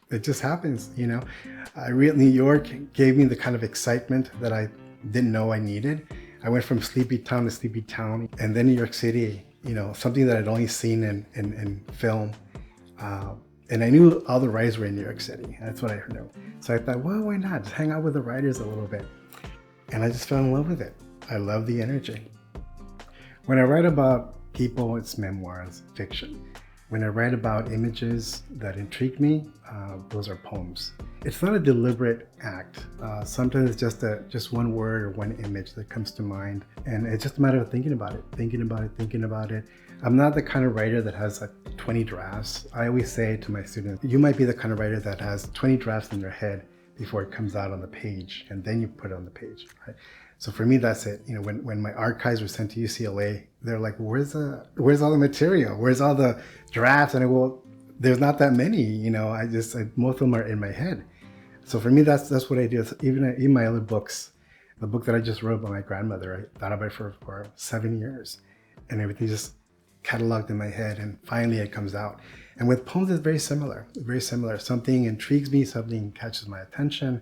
It just happens, New York gave me the kind of excitement that I didn't know I needed. I went from sleepy town to sleepy town, and then New York City, something that I'd only seen in film. And I knew all the writers were in New York City. That's what I knew. So I thought, well, why not? Just hang out with the writers a little bit. And I just fell in love with it. I love the energy. When I write about people, it's memoirs, fiction. When I write about images that intrigue me, those are poems. It's not a deliberate act. Sometimes it's just one word or one image that comes to mind. And it's just a matter of thinking about it. I'm not the kind of writer that has 20 drafts. I always say to my students, you might be the kind of writer that has 20 drafts in their head before it comes out on the page, and then you put it on the page, right? So for me, that's it. When my archives were sent to UCLA, they're like, where's all the material? Where's all the drafts? And I go, well, there's not that many, most of them are in my head. So for me, that's what I do. Even my other books, the book that I just wrote about my grandmother, I thought about it for 7 years, and everything just cataloged in my head, and finally it comes out. And with poems, it's very similar. Something intrigues me, something catches my attention,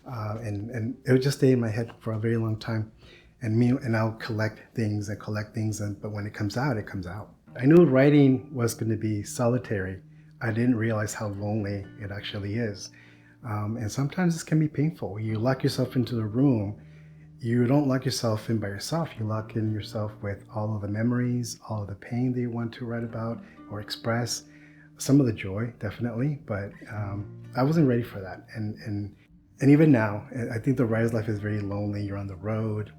and it would just stay in my head for a very long time. And I'll collect things, but when it comes out, it comes out. I knew writing was going to be solitary. I didn't realize how lonely it actually is. And sometimes this can be painful. You lock yourself into the room. You don't lock yourself in by yourself. You lock in yourself with all of the memories, all of the pain that you want to write about or express. Some of the joy, definitely, but I wasn't ready for that. And even now, I think the writer's life is very lonely. You're on the road,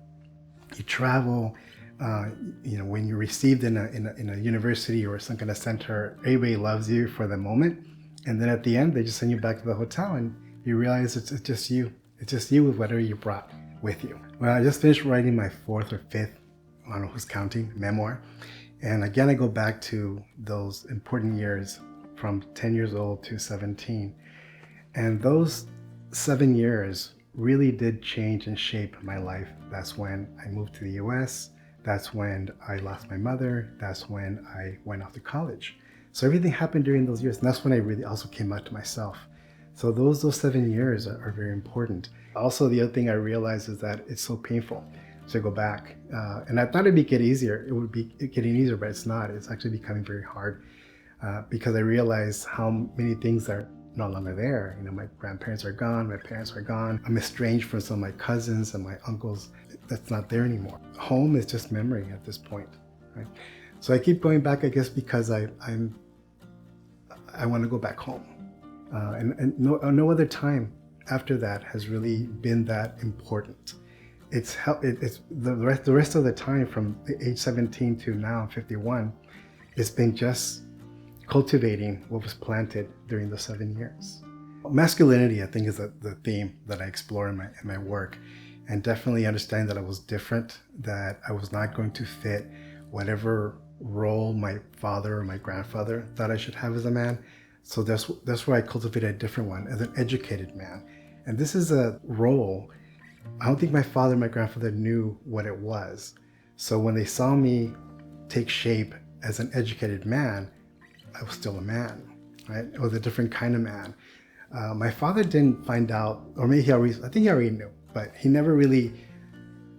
you travel. When you're received in a university or some kind of center, everybody loves you for the moment, and then at the end, they just send you back to the hotel, and you realize it's just you. It's just you with whatever you brought with you. Well, I just finished writing my 4th or 5th, I don't know who's counting, memoir. And again, I go back to those important years from 10 years old to 17. And those 7 years really did change and shape my life. That's when I moved to the US. That's when I lost my mother. That's when I went off to college. So everything happened during those years. And that's when I really also came out to myself. So those 7 years are very important. Also, the other thing I realized is that it's so painful to go back. And I thought it'd get easier. It would be getting easier, but it's not. It's actually becoming very hard because I realized how many things are no longer there. My grandparents are gone. My parents are gone. I'm estranged from some of my cousins and my uncles. That's not there anymore. Home is just memory at this point, right? So I keep going back, I guess, because I I want to go back home. And no other time after that has really been that important. It's the rest of the time from age 17 to now 51, it's been just cultivating what was planted during those 7 years. Masculinity, I think, is the theme that I explore in my work, and definitely understanding that I was different, that I was not going to fit whatever role my father or my grandfather thought I should have as a man. So that's where I cultivated a different one, as an educated man. And this is a role, I don't think my father and my grandfather knew what it was. So when they saw me take shape as an educated man, I was still a man, right? I was a different kind of man. My father didn't find out, or maybe I think he already knew, but he never really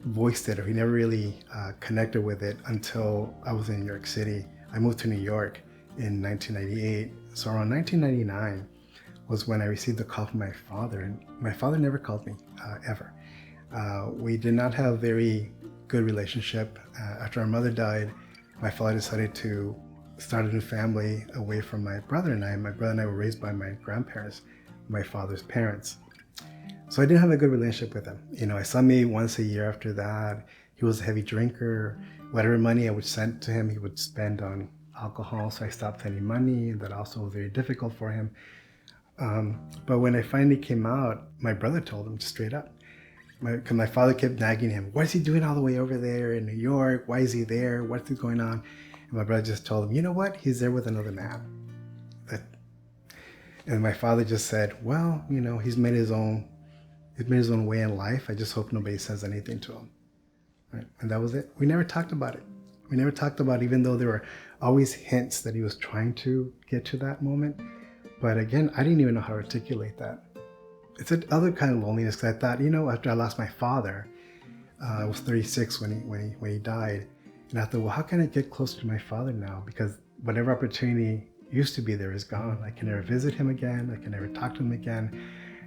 voiced it, or he never really connected with it until I was in New York City. I moved to New York in 1998. So around 1999 was when I received a call from my father, and my father never called me, ever. We did not have a very good relationship. After our mother died, my father decided to start a new family away from my brother and I. My brother and I were raised by my grandparents, my father's parents. So I didn't have a good relationship with him. You know, I saw me once a year after that. He was a heavy drinker. Whatever money I would send to him, he would spend on alcohol. So I stopped sending money. That also was very difficult for him. But when I finally came out, my brother told him just straight up. Because my father kept nagging him. What is he doing all the way over there in New York? Why is he there? What's going on? And my brother just told him, you know what? He's there with another man. And my father just said, well, you know, he's made his own way in life. I just hope nobody says anything to him. Right? And that was it. We never talked about it. We never talked about it, even though there were always hints that he was trying to get to that moment. But again, I didn't even know how to articulate that. It's another kind of loneliness, because I thought, you know, after I lost my father, I was 36 when he died. And I thought, well, how can I get closer to my father now? Because whatever opportunity used to be there is gone. I can never visit him again. I can never talk to him again.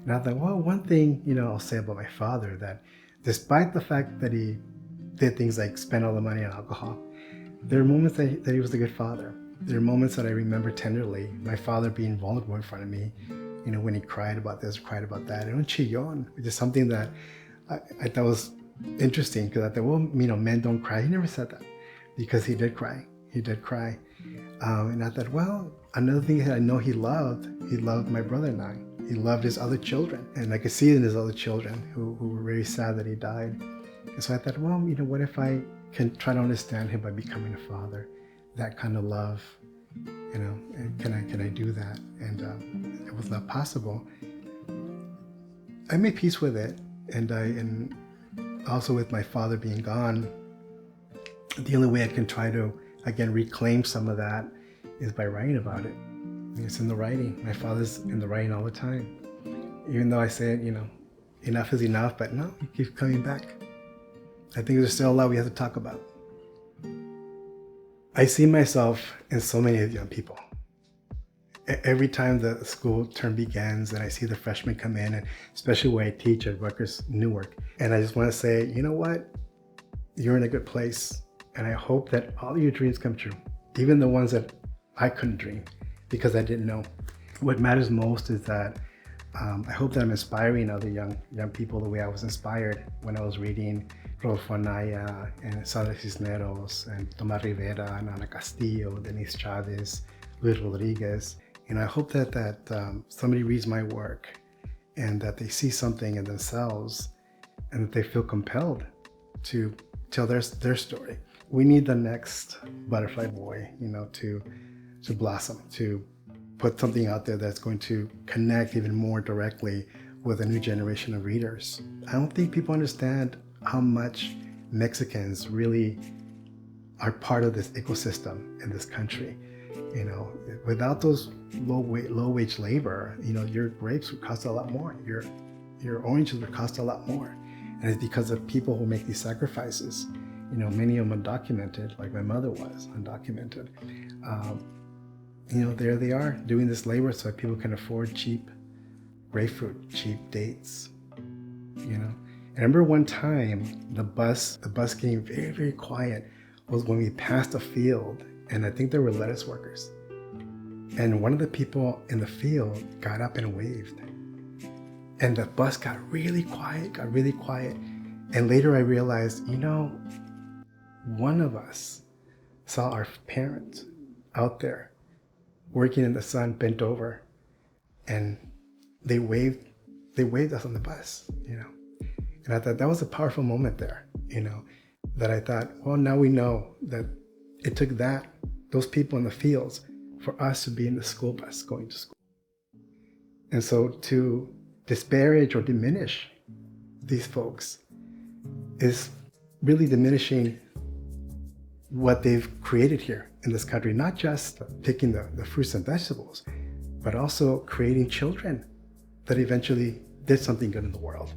And I thought, well, one thing, you know, I'll say about my father, that despite the fact that he did things like spend all the money on alcohol, there are moments that he was a good father. There are moments that I remember tenderly, my father being vulnerable in front of me, you know, when he cried about this, cried about that. And chillón, which is something that I thought was interesting, because I thought, well, you know, men don't cry. He never said that, because he did cry. He did cry. And I thought, well, another thing that I know he loved my brother and I. He loved his other children. And I could see it in his other children who were very sad that he died. And so I thought, well, you know, what if I can try to understand him by becoming a father? That kind of love, you know, and can I do that? And it was not possible. I made peace with it, and also with my father being gone, the only way I can try to again reclaim some of that is by writing about it. It's in the writing. My father's in the writing all the time. Even though I say, you know, enough is enough, but no, he keeps coming back. I think there's still a lot we have to talk about. I see myself in so many of the young people. Every time the school term begins and I see the freshmen come in, and especially where I teach at Rutgers Newark, and I just want to say, you know what? You're in a good place, and I hope that all your dreams come true, even the ones that I couldn't dream because I didn't know. What matters most is that I hope that I'm inspiring other young people the way I was inspired when I was reading Rodolfo Anaya and Sandra Cisneros and Tomás Rivera and Ana Castillo, Denise Chavez, Luis Rodriguez. You know, I hope that somebody reads my work and that they see something in themselves and that they feel compelled to tell their story. We need the next butterfly boy, you know, to blossom, to put something out there that's going to connect even more directly with a new generation of readers. I don't think people understand how much Mexicans really are part of this ecosystem in this country. You know, without those low wage labor, you know, your grapes would cost a lot more. Your oranges would cost a lot more. And it's because of people who make these sacrifices. You know, many of them undocumented, like my mother was undocumented. You know, there they are doing this labor so that people can afford cheap grapefruit, cheap dates. You know, I remember one time the bus getting very, very quiet was when we passed a field, and I think there were lettuce workers. And one of the people in the field got up and waved. And the bus got really quiet. And later I realized, one of us saw our parents out there working in the sun, bent over, and they waved us on the bus, And I thought that was a powerful moment there, that I thought, well, now we know that it took those people in the fields for us to be in the school bus going to school. And so to disparage or diminish these folks is really diminishing what they've created here in this country, not just picking the fruits and vegetables, but also creating children that eventually did something good in the world.